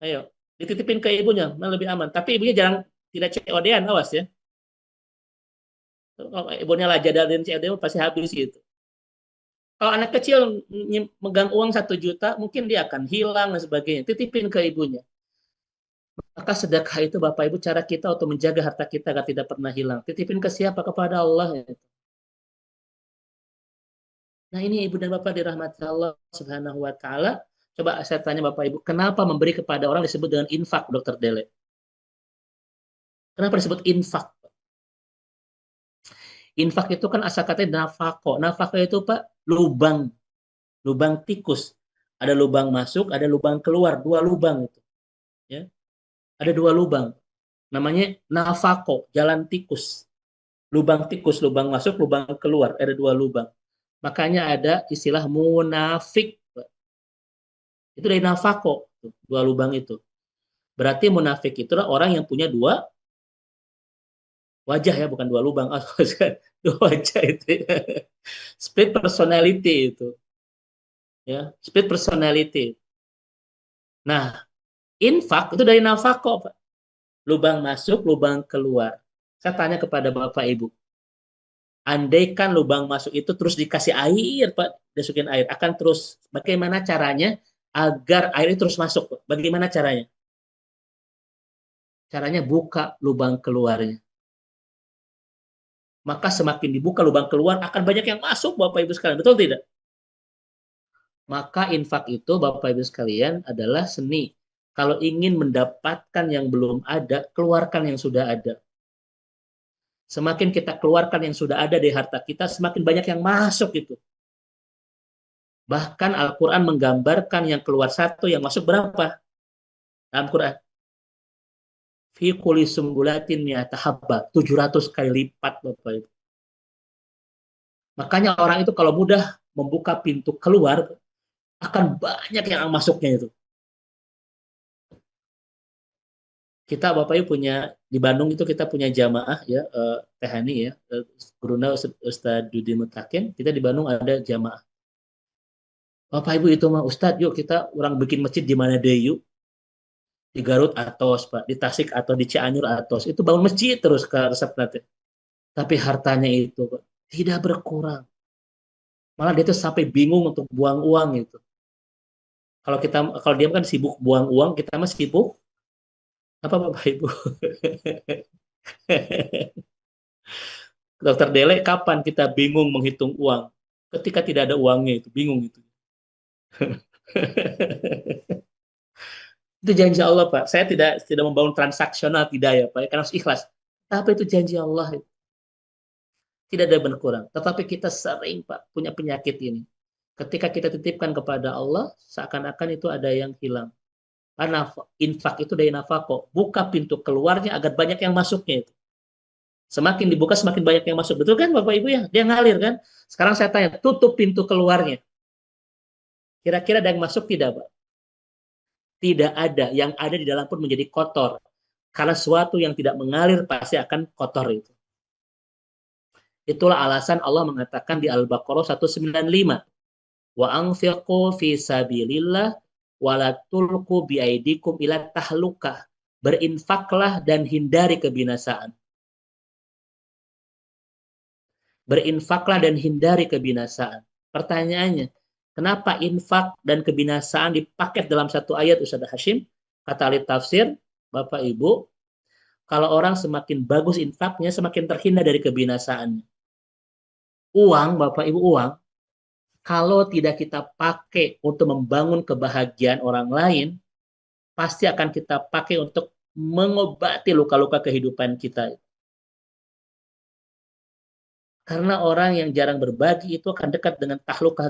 Ayo, dititipin ke ibunya, mana lebih aman. Tapi ibunya jangan tidak COD-an, awas ya. Kalau ibunya lah jadalin COD pasti habis gitu. Kalau anak kecil megang uang 1 juta, mungkin dia akan hilang dan sebagainya. Titipin ke ibunya. Maka sedekah itu Bapak Ibu cara kita untuk menjaga harta kita agar tidak pernah hilang. Titipin ke siapa? Kepada Allah. Nah ini Ibu dan Bapak dirahmati Allah Subhanahu wa Ta'ala. Coba saya tanya Bapak Ibu, kenapa memberi kepada orang disebut dengan infak, Dokter Dele? Kenapa disebut infak? Infak itu kan asal katanya nafako. Nafako itu Pak lubang, lubang tikus. Ada lubang masuk, ada lubang keluar, 2 lubang itu. Ya, ada 2 lubang. Namanya nafako, jalan tikus. Lubang tikus, lubang masuk, lubang keluar. Ada 2 lubang. Makanya ada istilah munafik. Itu dari nafako, 2 lubang itu. Berarti munafik itulah orang yang punya 2 wajah ya, bukan 2 lubang. 2 wajah itu. Ya. Split personality itu. Ya, split personality. Nah, infak itu dari nafako, Pak. Lubang masuk, lubang keluar. Saya tanya kepada Bapak Ibu, andaikan lubang masuk itu terus dikasih air, Pak, masukin air, akan terus. Bagaimana caranya agar air itu terus masuk, Pak? Bagaimana caranya? Caranya buka lubang keluarnya. Maka semakin dibuka lubang keluar, akan banyak yang masuk, Bapak Ibu sekalian. Betul tidak? Maka infak itu, Bapak Ibu sekalian, adalah seni. Kalau ingin mendapatkan yang belum ada, keluarkan yang sudah ada. Semakin kita keluarkan yang sudah ada di harta kita, semakin banyak yang masuk itu. Bahkan Al-Quran menggambarkan yang keluar 1, yang masuk berapa? Dalam Quran. Fi kulli sumbulatin mi'ata habba. 700 kali lipat, Bapak Ibu. Makanya orang itu kalau mudah membuka pintu keluar, akan banyak yang masuknya itu. Kita Bapak Ibu punya, di Bandung itu kita punya jamaah ya, Tehani ya, Guruna Ustadz Dudi Mutakin, kita di Bandung ada jamaah. Bapak Ibu itu mah Ustadz, yuk kita orang bikin masjid di mana deh yuk. Di Garut atos, Pak, di Tasik atau di Cianjur atos. Itu bangun masjid terus ke resep nanti. Tapi hartanya itu, Pak, tidak berkurang. Malah dia tuh sampai bingung untuk buang uang itu. Kalau dia kan sibuk buang uang, kita mah sibuk apa Bapak Ibu? Dokter Dele, kapan kita bingung menghitung uang? Ketika tidak ada uangnya itu, bingung itu. Itu janji Allah, Pak. Saya tidak membangun transaksional, tidak ya, Pak. Karena harus ikhlas. Tapi itu janji Allah. Tidak ada berkurang. Tetapi kita sering, Pak, punya penyakit ini. Ketika kita titipkan kepada Allah, seakan-akan itu ada yang hilang. Karena infak itu dari nafako. Buka pintu keluarnya agar banyak yang masuknya itu. Semakin dibuka, semakin banyak yang masuk. Betul kan, Bapak Ibu ya? Dia ngalir kan? Sekarang saya tanya, tutup pintu keluarnya. Kira-kira ada yang masuk tidak, Pak? Tidak ada. Yang ada di dalam pun menjadi kotor. Karena sesuatu yang tidak mengalir pasti akan kotor itu. Itulah alasan Allah mengatakan di Al-Baqarah 195. Wa anfiqu fi sabilillah wa la tulqu biaidikum ila tahlukah. Berinfaklah dan hindari kebinasaan. Berinfaklah dan hindari kebinasaan. Pertanyaannya, kenapa infak dan kebinasaan dipaket dalam satu ayat, Ustaz Hashim? Kata ahli tafsir, Bapak Ibu, kalau orang semakin bagus infaknya, semakin terhindar dari kebinasaannya. Uang, Bapak Ibu, uang, kalau tidak kita pakai untuk membangun kebahagiaan orang lain, pasti akan kita pakai untuk mengobati luka-luka kehidupan kita. Karena orang yang jarang berbagi itu akan dekat dengan tahlukah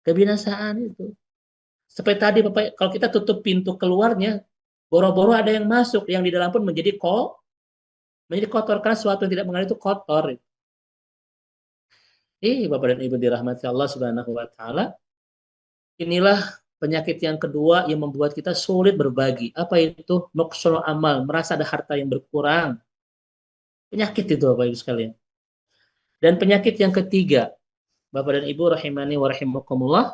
kebinasaan itu. Seperti tadi Bapak, kalau kita tutup pintu keluarnya, boro-boro ada yang masuk, yang di dalam pun menjadi kotor karena sesuatu yang tidak mengalir itu kotor. Bapak dan Ibu dirahmati Allah Subhanahu wa taala, inilah penyakit yang kedua yang membuat kita sulit berbagi. Apa itu? Nuqsul amal, merasa ada harta yang berkurang. Penyakit itu Bapak Ibu sekalian. Dan penyakit yang ketiga, Bapak dan Ibu rahimani wa rahimakumullah,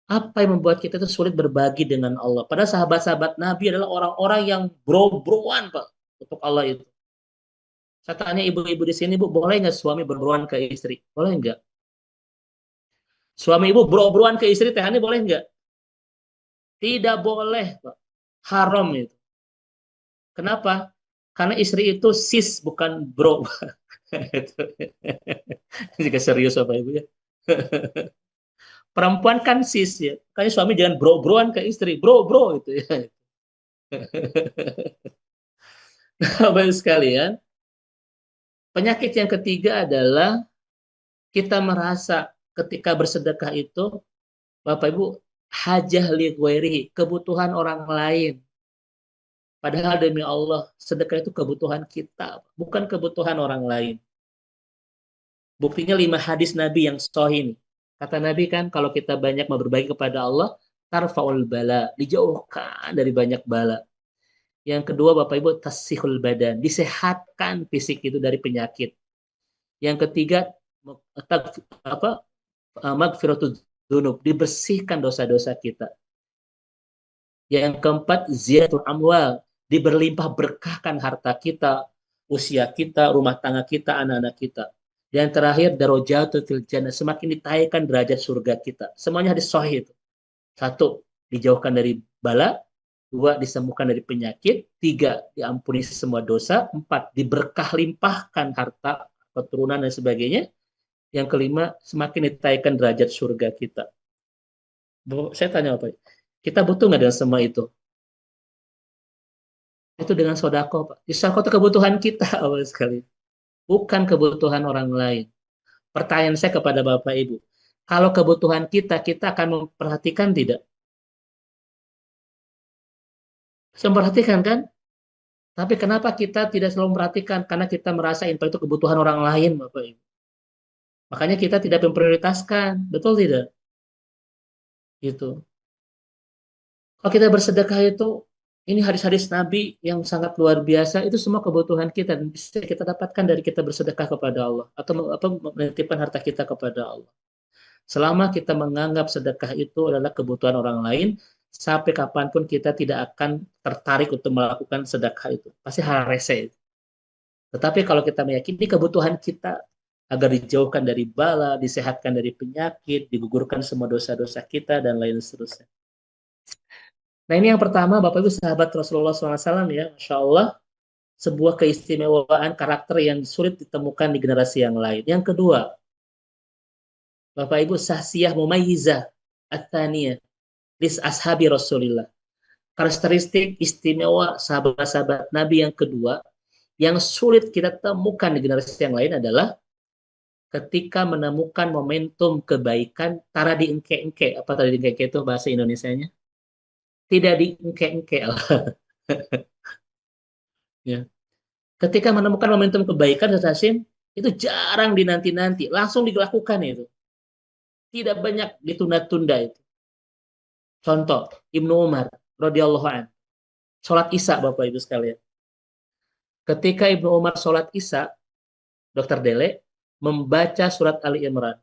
apa yang membuat kita itu sulit berbagi dengan Allah? Pada sahabat-sahabat Nabi adalah orang-orang yang bro-broan, Pak, untuk Allah itu. Saya tanya ibu-ibu di sini, Bu, boleh nggak suami berbroan ke istri? Boleh nggak? Suami ibu bro-broan ke istri, teh ini boleh nggak? Tidak boleh, Pak. Haram itu. Kenapa? Karena istri itu sis, bukan bro. Jika serius Bapak Ibu ya. Perempuan kan sis ya. Makanya suami jangan bro-broan ke istri. Bro-bro itu ya. Bapak Ibu sekalian, penyakit yang ketiga adalah kita merasa ketika bersedekah itu, Bapak Ibu, hajah li ghairi, kebutuhan orang lain. Padahal demi Allah, sedekah itu kebutuhan kita, bukan kebutuhan orang lain. Buktinya 5 hadis Nabi yang sahih ini. Kata Nabi kan, kalau kita banyak mau berbagi kepada Allah, tarfaul bala, dijauhkan dari banyak bala. Yang kedua, Bapak Ibu, tasihul badan, disehatkan fisik itu dari penyakit. Yang ketiga, apa magfiratul dzunub, dibersihkan dosa-dosa kita. Yang keempat, ziyadatul amwal, diberlimpah berkahkan harta kita, usia kita, rumah tangga kita, anak-anak kita. Yang terakhir, darajatul fil jannah, semakin ditaikkan derajat surga kita. Semuanya hadis sahih itu. Satu, dijauhkan dari bala. Dua, disembuhkan dari penyakit. Tiga, diampuni semua dosa. Empat, diberkah limpahkan harta, keturunan, dan sebagainya. Yang kelima, semakin ditaikkan derajat surga kita. Saya tanya apa? Kita butuh nggak dengan semua itu? Itu dengan sodako, Pak. Sodako itu kebutuhan kita awal sekali. Bukan kebutuhan orang lain. Pertanyaan saya kepada Bapak Ibu. Kalau kebutuhan kita, kita akan memperhatikan tidak? Saya memperhatikan kan? Tapi kenapa kita tidak selalu memperhatikan? Karena kita merasa infak itu kebutuhan orang lain, Bapak Ibu. Makanya kita tidak memprioritaskan. Betul tidak? Gitu. Kalau kita bersedekah itu, ini hadis-hadis Nabi yang sangat luar biasa, itu semua kebutuhan kita dan bisa kita dapatkan dari kita bersedekah kepada Allah atau menitipkan harta kita kepada Allah. Selama kita menganggap sedekah itu adalah kebutuhan orang lain, sampai kapanpun kita tidak akan tertarik untuk melakukan sedekah itu. Pasti hal rese. Tetapi kalau kita meyakini kebutuhan kita agar dijauhkan dari bala, disehatkan dari penyakit, digugurkan semua dosa-dosa kita, dan lain seterusnya. Nah ini yang pertama, Bapak Ibu sahabat Rasulullah SAW ya, Masya Allah, sebuah keistimewaan karakter yang sulit ditemukan di generasi yang lain. Yang kedua, Bapak Ibu sahsiyah mumayyizah at-thaniyah lis ashabi Rasulillah. Karakteristik istimewa sahabat-sahabat Nabi yang kedua yang sulit kita temukan di generasi yang lain adalah ketika menemukan momentum kebaikan tara diengke-engke. Apa tadi diengke-engke itu bahasa Indonesianya? Tidak diengke-engke. Ya. Ketika menemukan momentum kebaikan, Hasim, itu jarang dinanti-nanti, langsung dilakukan itu. Tidak banyak ditunda-tunda itu. Contoh, Ibnu Umar radhiyallahu an, sholat Isya Bapak Ibu sekalian. Ketika Ibnu Umar sholat Isya, Dokter Dele membaca surat Ali Imran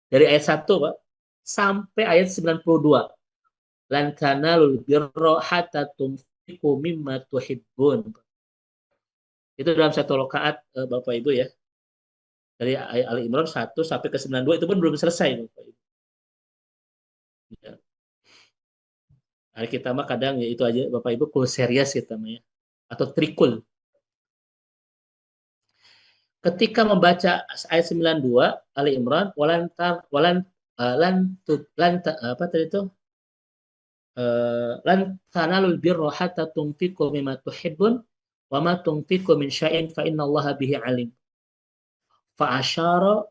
dari ayat 1 Pak, sampai ayat 92. Lan tanalul birra hatta tunfiqu mimma tuhibbun. Itu dalam satu rakaat Bapak Ibu ya. Dari ayat Ali Imran 1 sampai ke 92 itu pun belum selesai Bapak Ibu. Ya. Hari kita mah kadang ya itu aja Bapak Ibu kul serius kita mah ya. Atau trikul. ketika membaca ayat 92 Ali Imran walan apa tadi itu lan tanalul birra hatta tunfiqu mimma tuhibbun wa ma tunfiqu min syai'in fa innallaha bihi alim fa asyara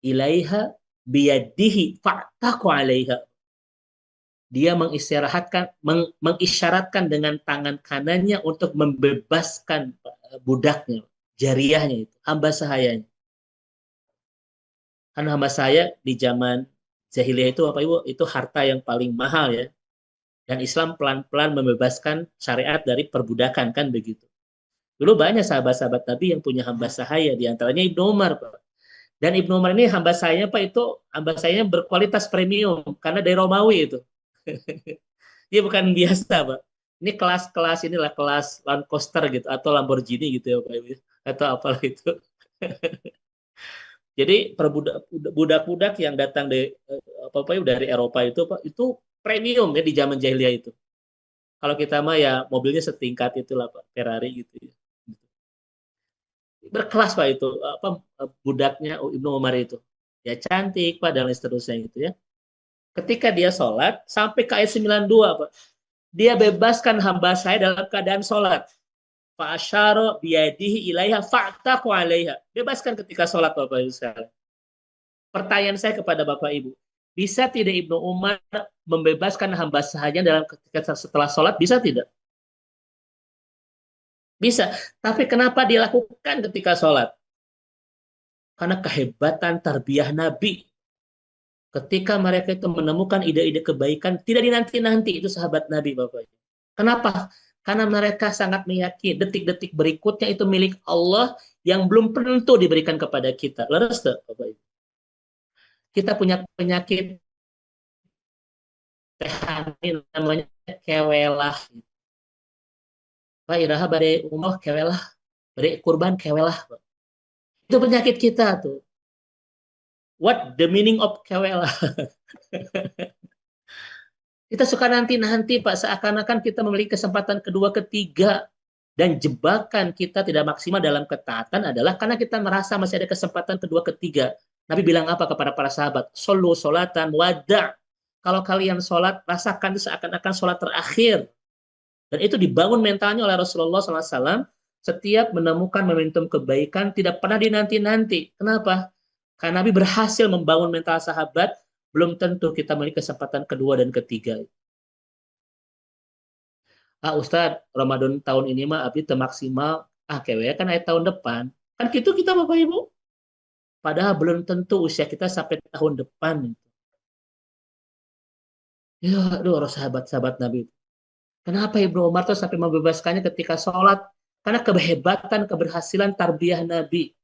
ilaiha biyadihi fa'taqu alaiha. Dia mengisyaratkan dengan tangan kanannya untuk membebaskan budaknya, jariyahnya itu, hamba sahayanya. Kan hamba saya di zaman jahiliyah itu Bapak Ibu itu harta yang paling mahal ya. Dan Islam pelan-pelan membebaskan syariat dari perbudakan kan begitu. Dulu banyak sahabat-sahabat Nabi yang punya hamba sahaya, di antaranya Ibnu Umar, Pak. Dan Ibnu Umar ini hamba sahaya Pak itu hamba sahaya berkualitas premium karena dari Romawi itu. Dia bukan biasa, Pak. Ini kelas-kelas inilah kelas Land Coaster gitu atau Lamborghini gitu ya, Pak Ibu. Atau apalah itu. Jadi budak-budak yang datang dari apa dari Eropa itu Pak, itu premium ya di zaman jahiliyah itu. Kalau kita mah ya mobilnya setingkat itulah Pak, Ferrari gitu ya. Berkelas Pak itu apa budaknya Ibnu Umar itu. Ya cantik Pak dan seterusnya gitu ya. Ketika dia sholat sampai ke ayat 92 Pak. Dia bebaskan hamba saya dalam keadaan sholat. Fa'asyara biyadihi ilaiha fa'taqu alaiha. Bebaskan ketika sholat Bapak Ibu sekalian. Pertanyaan saya kepada Bapak Ibu, bisa tidak Ibnu Umar membebaskan hamba sahanya dalam ketika setelah sholat? Bisa tidak? Bisa. Tapi kenapa dilakukan ketika sholat? Karena kehebatan tarbiyah Nabi. Ketika mereka itu menemukan ide-ide kebaikan, tidak dinanti-nanti itu sahabat Nabi, Bapak. Kenapa? Karena mereka sangat meyakini detik-detik berikutnya itu milik Allah yang belum tentu diberikan kepada kita. Leres tak, Bapak Ibu? Kita punya penyakit ini namanya kewelah. Pak Iraha bare umroh kewelah, bare kurban kewelah. Itu penyakit kita tuh. What the meaning of kewelah? Kita suka nanti-nanti Pak, seakan-akan kita memiliki kesempatan kedua, ketiga. Dan jebakan kita tidak maksimal dalam ketaatan adalah karena kita merasa masih ada kesempatan kedua, ketiga. Nabi bilang apa kepada para sahabat? Solu solatan wada. Kalau kalian sholat, rasakan seakan-akan sholat terakhir. Dan itu dibangun mentalnya oleh Rasulullah SAW. Setiap menemukan momentum kebaikan, tidak pernah dinanti-nanti. Kenapa? Karena Nabi berhasil membangun mental sahabat, belum tentu kita memiliki kesempatan kedua dan ketiga. Ustadz, Ramadan tahun ini mah abdi teu maksimal. Kewe kan ayat tahun depan. Kan gitu kita Bapak Ibu. Padahal belum tentu usia kita sampai tahun depan. Ya, aduh, sahabat-sahabat Nabi. Kenapa Ibnu Umar tuh sampai membebaskannya ketika sholat? Karena kehebatan, keberhasilan tarbiyah Nabi.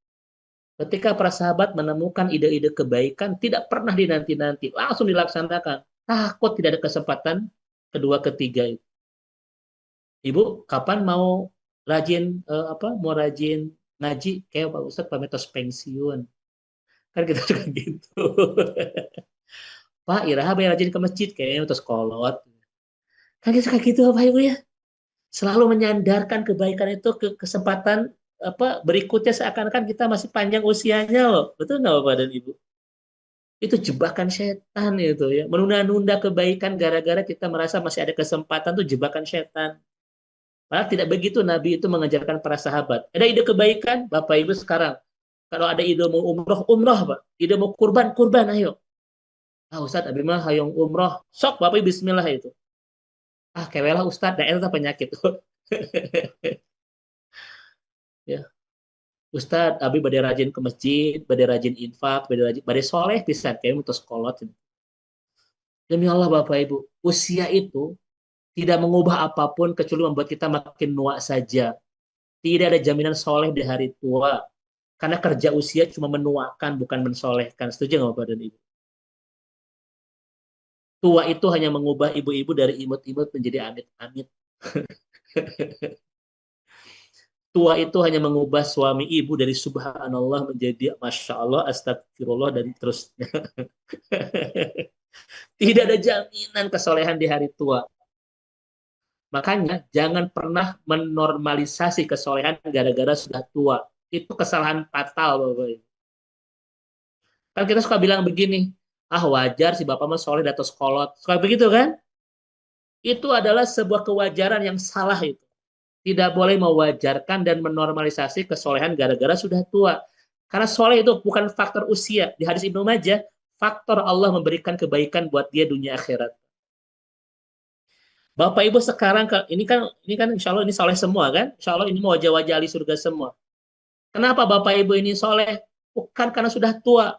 Ketika para sahabat menemukan ide-ide kebaikan, tidak pernah dinanti-nanti. Langsung dilaksanakan. Takut tidak ada kesempatan kedua, ketiga itu. Ibu, kapan mau rajin mau rajin ngaji kayak Pak Ustadz pametos pensiun. Kan kita juga gitu. Pak, Iraha bayar rajin ke masjid kayaknya terus kolot. Kan kita suka gitu Pak Ibu ya. Selalu menyandarkan kebaikan itu ke kesempatan berikutnya seakan-akan kita masih panjang usianya loh. Betul nggak Bapak dan Ibu? Itu jebakan setan itu ya. Menunda-nunda kebaikan gara-gara kita merasa masih ada kesempatan tuh jebakan setan. Padahal tidak begitu Nabi itu mengajarkan para sahabat. Ada ide kebaikan, Bapak Ibu sekarang. Kalau ada ide mau umroh, umroh Pak. Ide mau kurban, kurban ayo. Ustadz, Abi mah hayong umroh. Sok Bapak Ibu bismillah itu. Kewelah Ustadz, daerah penyakit. Ya. Ustadz, Abi badai rajin ke masjid, badai rajin infak, badai soleh pisan kayak mutus kolot. Demi Allah Bapak Ibu, usia itu tidak mengubah apapun kecuali membuat kita makin nua saja. Tidak ada jaminan soleh di hari tua. Karena kerja usia cuma menuakan, bukan mensolehkan. Setuju nggak Bapak dan Ibu? Tua itu hanya mengubah ibu-ibu dari imut-imut menjadi amit-amit. Tua itu hanya mengubah suami ibu dari subhanallah menjadi masya Allah, astagfirullah, dan terusnya. Tidak ada jaminan kesolehan di hari tua. Makanya jangan pernah menormalisasi kesolehan gara-gara sudah tua. Itu kesalahan fatal, Bapak Ibu. Kan kita suka bilang begini, ah wajar si Bapak mah soleh di atas kolot. Suka begitu kan? Itu adalah sebuah kewajaran yang salah itu. Tidak boleh mewajarkan dan menormalisasi kesolehan gara-gara sudah tua. Karena soleh itu bukan faktor usia. Di hadis Ibnu Majah, faktor Allah memberikan kebaikan buat dia dunia akhirat. Bapak Ibu sekarang ini kan insya Allah ini soleh semua kan? Insya Allah ini mau wajah-wajah ahli surga semua. Kenapa Bapak Ibu ini soleh? Bukan karena sudah tua,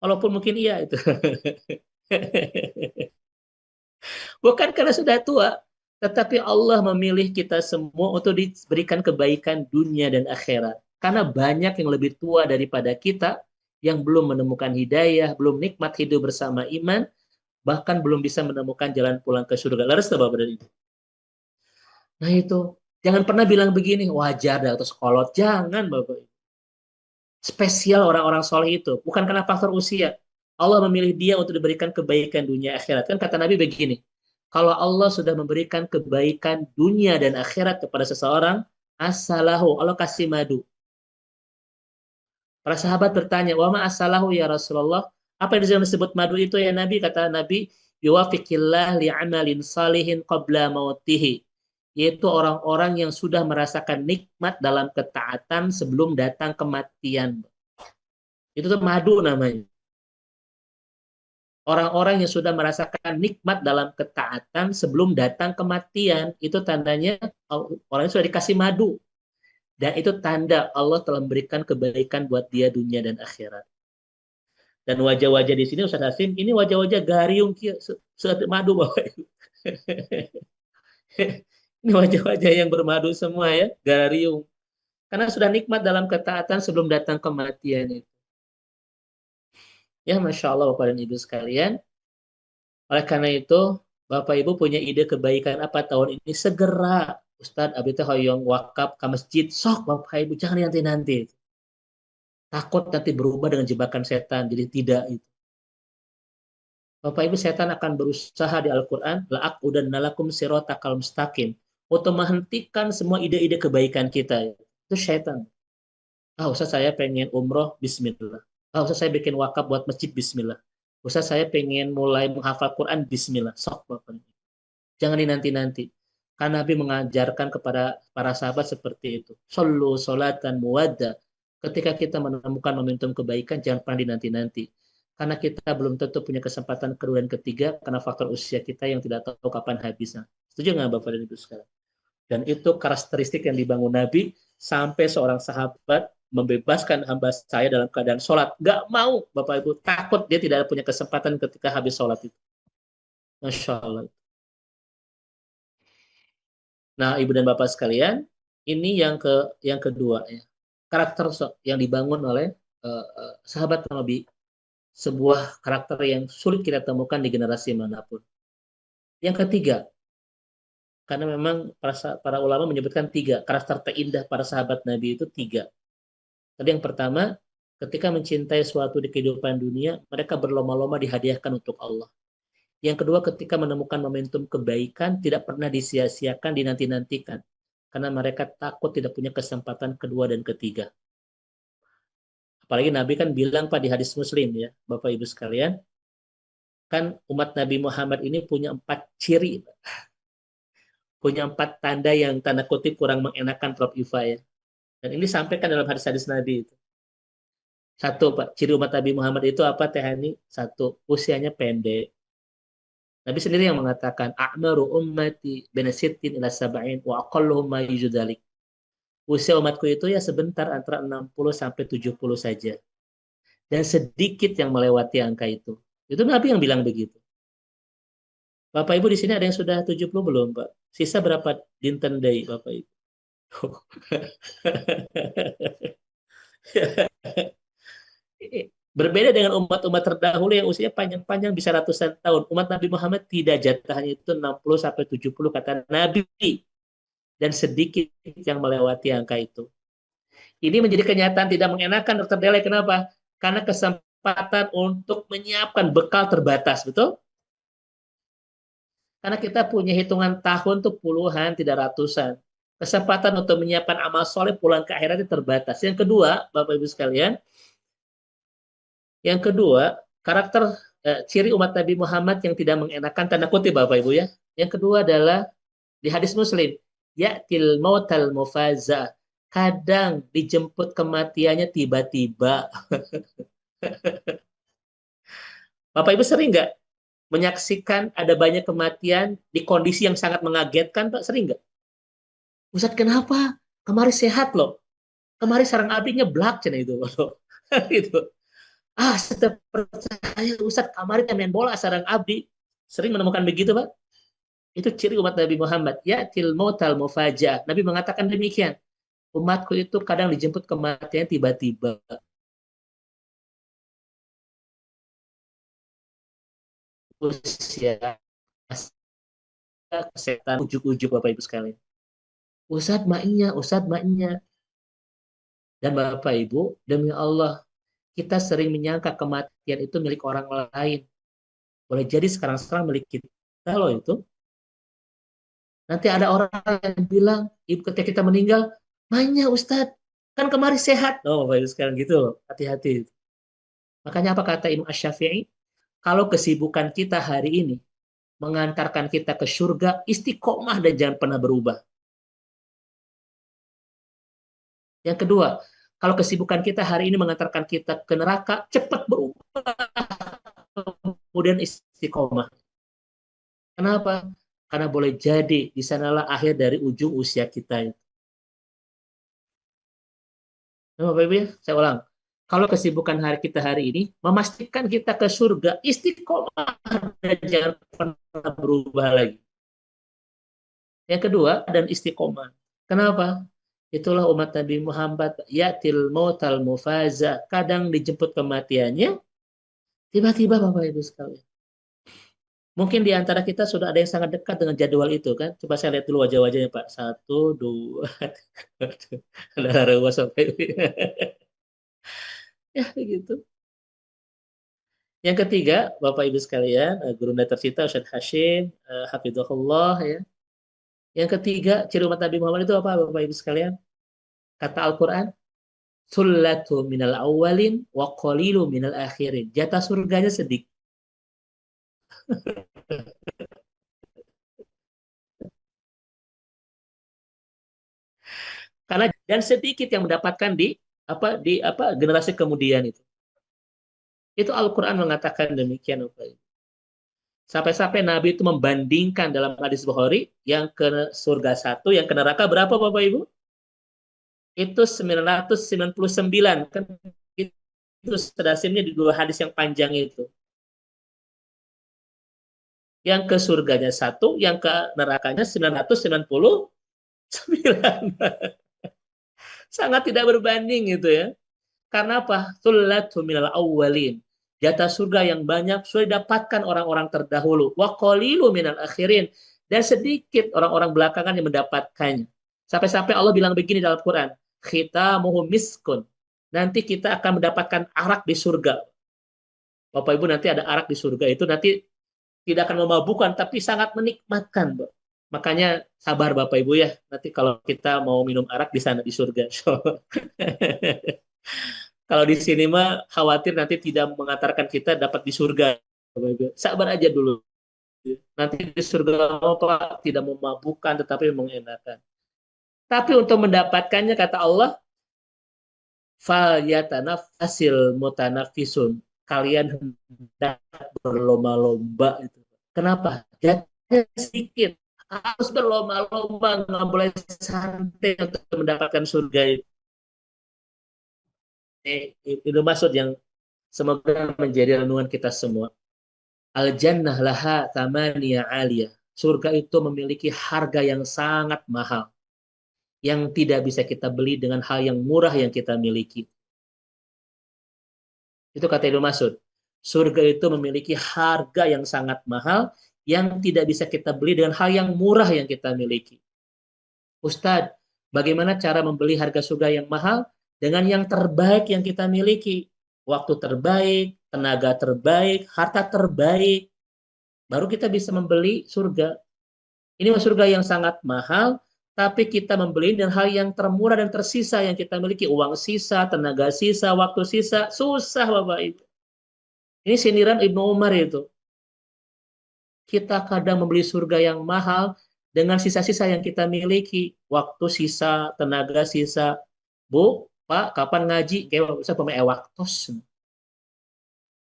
walaupun mungkin iya itu. Bukan karena sudah tua, tetapi Allah memilih kita semua untuk diberikan kebaikan dunia dan akhirat. Karena banyak yang lebih tua daripada kita yang belum menemukan hidayah, belum nikmat hidup bersama iman, bahkan belum bisa menemukan jalan pulang ke surga. Laras Bapak dan Ibu. Nah itu, jangan pernah bilang begini, wajar dah atau sekolot. Jangan Bapak Ibu. Spesial orang-orang soleh itu, bukan karena faktor usia. Allah memilih dia untuk diberikan kebaikan dunia akhirat. Kan kata Nabi begini, kalau Allah sudah memberikan kebaikan dunia dan akhirat kepada seseorang, asalahu, Allah kasih madu. Para sahabat bertanya, wa ma asalahu ya Rasulullah? Apa yang disebut madu itu ya Nabi? Kata Nabi, yuwafiqillah li'amalin salihin qabla mautihi. Yaitu orang-orang yang sudah merasakan nikmat dalam ketaatan sebelum datang kematian. Itu tuh madu namanya. Orang-orang yang sudah merasakan nikmat dalam ketaatan sebelum datang kematian, itu tandanya orang yang sudah dikasih madu. Dan itu tanda Allah telah memberikan kebaikan buat dia dunia dan akhirat. Dan wajah-wajah di sini Ustaz Hasim, ini wajah-wajah gariung madu Bapak Ibu. Ini wajah-wajah yang bermadu semua ya, gariung. Karena sudah nikmat dalam ketaatan sebelum datang kematian itu. Ya Masya Allah Bapak dan Ibu sekalian. Oleh karena itu, Bapak Ibu punya ide kebaikan apa tahun ini? Segera Ustadz Abi teh hoyong wakaf ke masjid. Sok Bapak Ibu, jangan nanti-nanti. Takut nanti berubah dengan jebakan setan. Jadi tidak itu. Bapak Ibu, setan akan berusaha di Al-Quran. La'aqudan nalakum sirotakal mustaqim. Untuk menghentikan semua ide-ide kebaikan kita. Itu setan. Ah, Ustaz saya pengen umroh, bismillah. Ah, Ustaz saya bikin wakaf buat masjid, bismillah. Ustaz saya pengen mulai menghafal Quran, bismillah. Sok Bapak. Jangan dinanti-nanti. Karena Nabi mengajarkan kepada para sahabat seperti itu. Sallu salatan muwadda. Ketika kita menemukan momentum kebaikan, jangan pernah dinanti-nanti. Karena kita belum tentu punya kesempatan kedua dan ketiga, karena faktor usia kita yang tidak tahu kapan habisnya. Setuju nggak Bapak dan Ibu sekarang? Dan itu karakteristik yang dibangun Nabi, sampai seorang sahabat membebaskan hamba saya dalam keadaan sholat. Nggak mau Bapak Ibu, takut dia tidak punya kesempatan ketika habis sholat itu. Masya Allah. Nah, Ibu dan Bapak sekalian, ini yang kedua ya. Karakter yang dibangun oleh sahabat Nabi, sebuah karakter yang sulit kita temukan di generasi manapun. Yang ketiga, karena memang para ulama menyebutkan tiga, karakter terindah para sahabat Nabi itu tiga. Tadi yang pertama, ketika mencintai suatu di kehidupan dunia, mereka berlomba-lomba dihadiahkan untuk Allah. Yang kedua, ketika menemukan momentum kebaikan, tidak pernah disia-siakan, dinanti-nantikan. Karena mereka takut tidak punya kesempatan kedua dan ketiga. Apalagi Nabi kan bilang Pak di hadis Muslim ya, Bapak Ibu sekalian, kan umat Nabi Muhammad ini punya 4 ciri, punya 4 tanda yang tanda kutip kurang mengenakan Prof. Iva ya. Dan ini disampaikan dalam hadis-hadis Nabi itu. Satu Pak, ciri umat Nabi Muhammad itu apa Teh Hani? Satu, usianya pendek. Nabi sendiri yang mengatakan, "A'maru ummati baina sittin ila sab'in wa aqalluhum ma yujudalik." Usia umatku itu ya sebentar antara 60 sampai 70 saja. Dan sedikit yang melewati angka itu. Itu Nabi yang bilang begitu. Bapak Ibu di sini ada yang sudah 70 belum, Pak? Sisa berapa dinten day, Bapak Ibu? Berbeda dengan umat-umat terdahulu yang usianya panjang-panjang bisa ratusan tahun. Umat Nabi Muhammad tidak, jatahnya itu 60 sampai 70 kata Nabi, dan sedikit yang melewati angka itu. Ini menjadi kenyataan tidak mengenakan Dokter Dele. Kenapa? Karena kesempatan untuk menyiapkan bekal terbatas, betul? Karena kita punya hitungan tahun tuh puluhan, tidak ratusan. Kesempatan untuk menyiapkan amal soleh pulang ke akhirat terbatas. Yang kedua, Bapak Ibu sekalian, yang kedua, karakter ciri umat Nabi Muhammad yang tidak mengenakan tanda kutip Bapak Ibu ya. Yang kedua adalah di hadis Muslim, ya'til mautal mufaza. Kadang dijemput kematiannya tiba-tiba. Bapak Ibu sering nggak menyaksikan ada banyak kematian di kondisi yang sangat mengagetkan, Pak? Sering nggak? Ustadz kenapa? Kemarin sehat loh. Kemarin sarang apinya blak cina itu. Itu. Ah, setiap percaya Ustadz kemarin main bola sarang abdi. Sering menemukan begitu, Pak? Itu ciri umat Nabi Muhammad. Ya mautal mufaja. Nabi mengatakan demikian. Umatku itu kadang dijemput kematian tiba-tiba. Usia, kesehatan, ujuk-ujuk Bapak Ibu sekalian. Ustadz maknya. Dan Bapak Ibu, demi Allah, kita sering menyangka kematian itu milik orang lain. Boleh jadi sekarang-sekarang milik kita loh itu. Nanti ada orang yang bilang, ibu ketika kita meninggal, mainnya Ustadz, kan kemarin sehat. Oh, Bapak Ibu sekarang gitu loh, hati-hati. Makanya apa kata Imam Ash-Syafi'i? Kalau kesibukan kita hari ini mengantarkan kita ke surga, istiqomah dan jangan pernah berubah. Yang kedua, kalau kesibukan kita hari ini mengantarkan kita ke neraka, cepat berubah. Kemudian istiqomah. Kenapa? Karena boleh jadi di sanalah akhir dari ujung usia kita. Nah, Bapak Ibu ya, saya ulang. Kalau kesibukan hari kita hari ini memastikan kita ke surga, istiqomah dan jangan pernah berubah lagi. Yang kedua, dan istiqomah. Kenapa? Itulah umat Nabi Muhammad, yatil mautal mufaza. Kadang dijemput kematiannya, tiba-tiba Bapak Ibu sekalian. Mungkin di antara kita sudah ada yang sangat dekat dengan jadwal itu kan. Coba saya lihat dulu wajah-wajahnya Pak. Satu, dua, ada rewas sampai. Ya gitu. Yang ketiga, Bapak Ibu sekalian, guru tercinta Ustaz Hashim, Hafizahullah ya. Yang ketiga, ciri umat Nabi Muhammad itu apa Bapak Ibu sekalian? Kata Al-Quran, sullatu minal awwalin wa qalilu minal akhirin. Jatah surganya sedikit. Karena dan sedikit yang mendapatkan di generasi kemudian itu. Itu Al-Quran mengatakan demikian Bapak Ibu. Sampai-sampai Nabi itu membandingkan dalam hadis Bukhari yang ke surga satu, yang ke neraka berapa Bapak Ibu? Itu 999 kan itu sedasimnya di dua hadis yang panjang itu. Yang ke surganya satu, yang ke nerakanya 999. Sangat tidak berbanding itu ya. Karena apa? Thullatu minal awwalin. Jatah surga yang banyak sudah didapatkan orang-orang terdahulu. Wa qalilu minal akhirin. Dan sedikit orang-orang belakangan yang mendapatkannya. Sampai-sampai Allah bilang begini dalam Quran. Khitamuhum miskun. Nanti kita akan mendapatkan arak di surga. Bapak Ibu nanti ada arak di surga itu nanti tidak akan memabukkan tapi sangat menikmatkan, Mbak. Makanya sabar Bapak Ibu ya. Nanti kalau kita mau minum arak di sana di surga. Kalau di sini mah khawatir nanti tidak mengantarkan kita dapat di surga. Bapak Ibu. Sabar aja dulu. Nanti di surga Pak tidak memabukkan tetapi mengenakan. Tapi untuk mendapatkannya kata Allah, fal yatanafasil mutanafisun. Kalian hendak berlomba-lomba itu. Kenapa? Jatahnya sedikit. Harus berlomba-lomba, nggak boleh santai untuk mendapatkan surga itu. Itu maksud yang semoga menjadi renungan kita semua. Al-jannah laha thamaniya aliyah. Surga itu memiliki harga yang sangat mahal. Yang tidak bisa kita beli dengan hal yang murah yang kita miliki. Itu kata Ibnu Mas'ud. Surga itu memiliki harga yang sangat mahal yang tidak bisa kita beli dengan hal yang murah yang kita miliki. Ustadz, bagaimana cara membeli harga surga yang mahal? Dengan yang terbaik yang kita miliki. Waktu terbaik, tenaga terbaik, harta terbaik. Baru kita bisa membeli surga. Ini surga yang sangat mahal, Tapi kita membeli dengan hal yang termurah dan tersisa yang kita miliki, uang sisa, tenaga sisa, waktu sisa, susah Bapak Ibu. Ini sindiran Ibnu Umar itu. Kita kadang membeli surga yang mahal dengan sisa-sisa yang kita miliki, waktu sisa, tenaga sisa. Bu, Pak, kapan ngaji? Kayak bisa pemain waktos.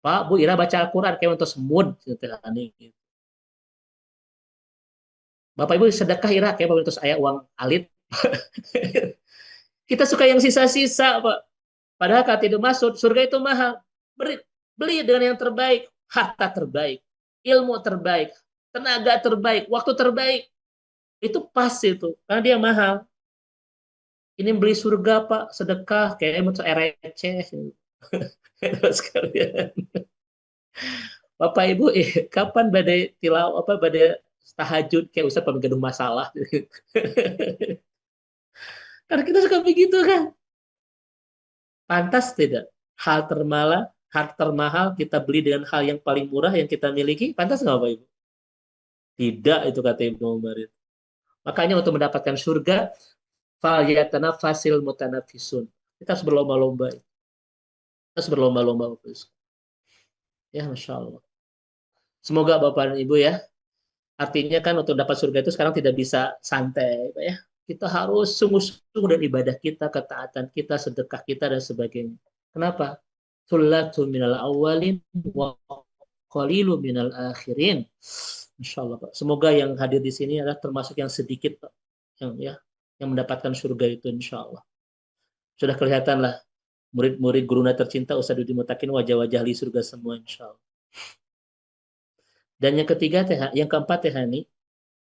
Pak, Bu, ira baca Al-Quran kayak untuk semut. Gitu. Bapak Ibu sedekah ira kayak untuk saya uang alit. Kita suka yang sisa-sisa, Pak. Padahal kata itu masuk, surga itu mahal. Beli dengan yang terbaik, harta terbaik, ilmu terbaik, tenaga terbaik, waktu terbaik. Itu pas itu, karena dia mahal. Ini beli surga, Pak, sedekah, kayaknya mau receh. Sekalian. Bapak Ibu, kapan badai tilau apa badai tahajud kayak Ustaz gedung masalah. Karena kita suka begitu kan. Pantas tidak? Hal termahal kita beli dengan hal yang paling murah yang kita miliki, pantas nggak Bapak Ibu? Tidak, itu kata Ibnu Umar itu. Makanya untuk mendapatkan surga, fal yatanafasil mutanafisun. Kita harus berlomba-lomba. Kita harus berlomba-lomba. Ya, Masya Allah. Semoga Bapak dan Ibu ya. Artinya kan untuk dapat surga itu sekarang tidak bisa santai. Pak, ya. Kita harus sungguh-sungguh dan ibadah kita, ketaatan kita, sedekah kita, dan sebagainya. Kenapa? Sullatun minal awalin wa qalilu minal akhirin. Insya Allah, Pak. Semoga yang hadir di sini adalah termasuk yang sedikit, Pak, yang mendapatkan surga itu, insya Allah. Sudah kelihatan lah murid-murid guruna tercinta Ustaz Dudi Mutakin, wajah-wajah ahli surga semua, insya Allah. Dan yang ketiga, yang keempat, Tehani,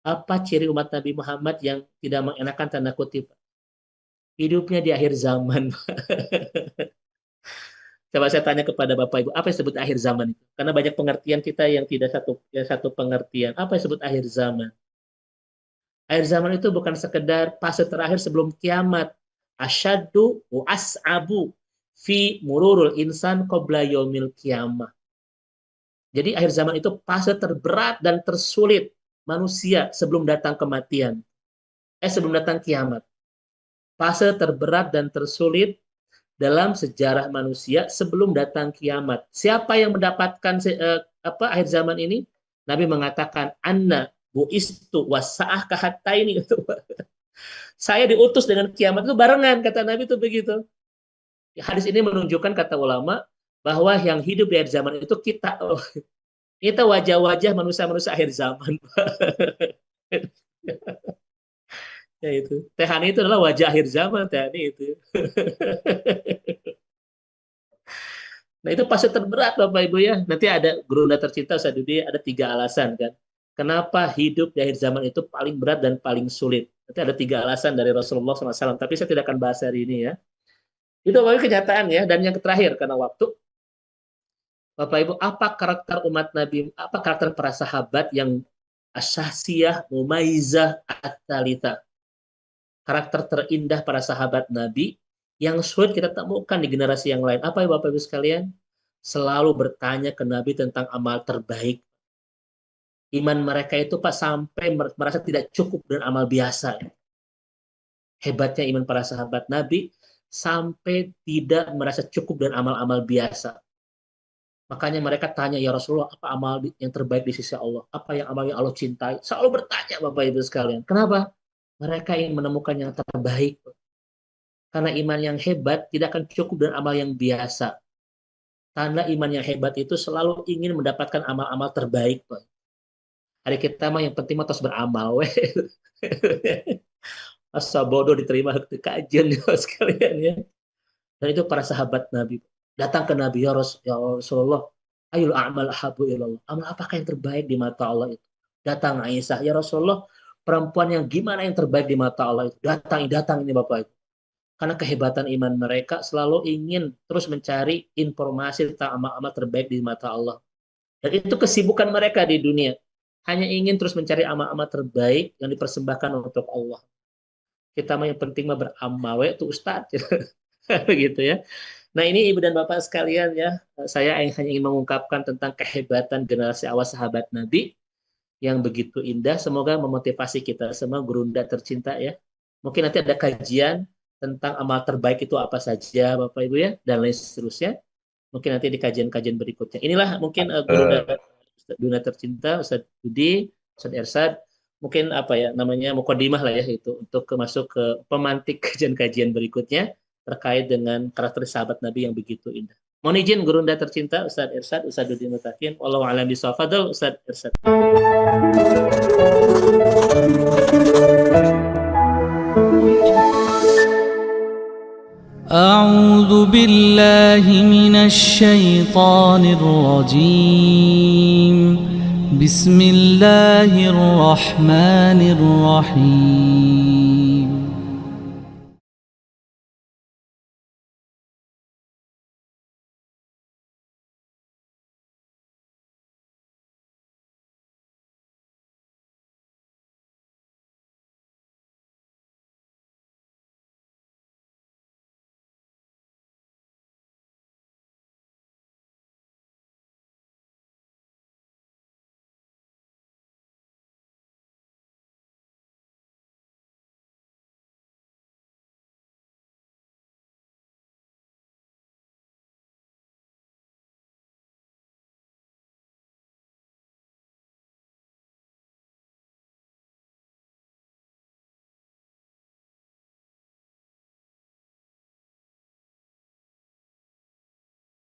apa ciri umat Nabi Muhammad yang tidak mengenakan tanda kutip? Hidupnya di akhir zaman. Coba saya tanya kepada Bapak Ibu, apa yang disebut akhir zaman itu? Karena banyak pengertian kita yang tidak satu pengertian. Apa yang disebut akhir zaman? Akhir zaman itu bukan sekedar fase terakhir sebelum kiamat. Asyaddu wa as'abu fi mururul insan qabla yaumil kiamah. Jadi akhir zaman itu fase terberat dan tersulit manusia sebelum datang kematian. Sebelum datang kiamat. Fase terberat dan tersulit dalam sejarah manusia sebelum datang kiamat. Siapa yang mendapatkan akhir zaman ini? Nabi mengatakan, Anna bu'istu wasa'ah kahattaini. Saya diutus dengan kiamat itu barengan, kata Nabi itu begitu. Hadis ini menunjukkan, kata ulama, bahwa yang hidup di akhir zaman itu kita. Kita wajah-wajah manusia-manusia akhir zaman. Ya itu. Tehani itu adalah wajah akhir zaman, Tehani itu. Nah itu fase terberat Bapak Ibu ya. Nanti ada gurunda tercinta Ustaz Dudi, ada 3 alasan kan. Kenapa hidup di akhir zaman itu paling berat dan paling sulit. Nanti ada 3 alasan dari Rasulullah SAW. Tapi saya tidak akan bahas hari ini ya. Itu Bapak Ibu kenyataan ya. Dan yang terakhir karena waktu. Bapak Ibu, apa karakter umat Nabi, apa karakter para sahabat yang asyasiyah, mumaizah, at-talita. Karakter terindah para sahabat Nabi yang sulit kita temukan di generasi yang lain. Apa ya Bapak Ibu sekalian? Selalu bertanya ke Nabi tentang amal terbaik. Iman mereka itu Pak sampai merasa tidak cukup dengan amal biasa. Hebatnya iman para sahabat Nabi sampai tidak merasa cukup dengan amal-amal biasa. Makanya mereka tanya, ya Rasulullah, apa amal yang terbaik di sisi Allah? Apa yang amal yang Allah cintai? Selalu bertanya Bapak Ibu sekalian. Kenapa? Mereka ingin menemukan yang terbaik. Karena iman yang hebat tidak akan cukup dengan amal yang biasa. Tanda iman yang hebat itu selalu ingin mendapatkan amal-amal terbaik. Hari kita mah yang penting mah terus beramal. Asa bodoh diterima kajian sekalian ya. Dan itu para sahabat Nabi. Datang ke Nabi, ya Rasulullah, ayul a'mal ahabu ilallah. Amal apakah yang terbaik di mata Allah itu? Datang Aisyah, ya Rasulullah, perempuan yang gimana yang terbaik di mata Allah itu? Datang ini Bapak itu. Karena kehebatan iman mereka selalu ingin terus mencari informasi tentang amal-amal terbaik di mata Allah. Dan itu kesibukan mereka di dunia. Hanya ingin terus mencari amal-amal terbaik yang dipersembahkan untuk Allah. Kita mah yang penting mah beramal, itu Ustaz. Begitu ya. Nah ini Ibu dan Bapak sekalian ya, saya hanya ingin mengungkapkan tentang kehebatan generasi awal sahabat Nabi yang begitu indah. Semoga memotivasi kita semua gurunda tercinta ya, Mungkin nanti ada kajian tentang amal terbaik itu apa saja, Bapak Ibu ya, dan lain seterusnya. Mungkin nanti di kajian-kajian berikutnya. Inilah mungkin guru dunia tercinta, Ustadz Budi, Ustadz Ersad, mungkin apa ya namanya mukadimah lah ya itu untuk masuk ke pemantik kajian-kajian berikutnya terkait dengan karakter sahabat Nabi yang begitu indah. Mohon izin guru anda tercinta Ustadz Ersad, Ustadz Budi Mutakin, wallahu a'lam bishawab. Fadhil Ustadz Ersad. أعوذ بالله من الشيطان الرجيم بسم الله الرحمن الرحيم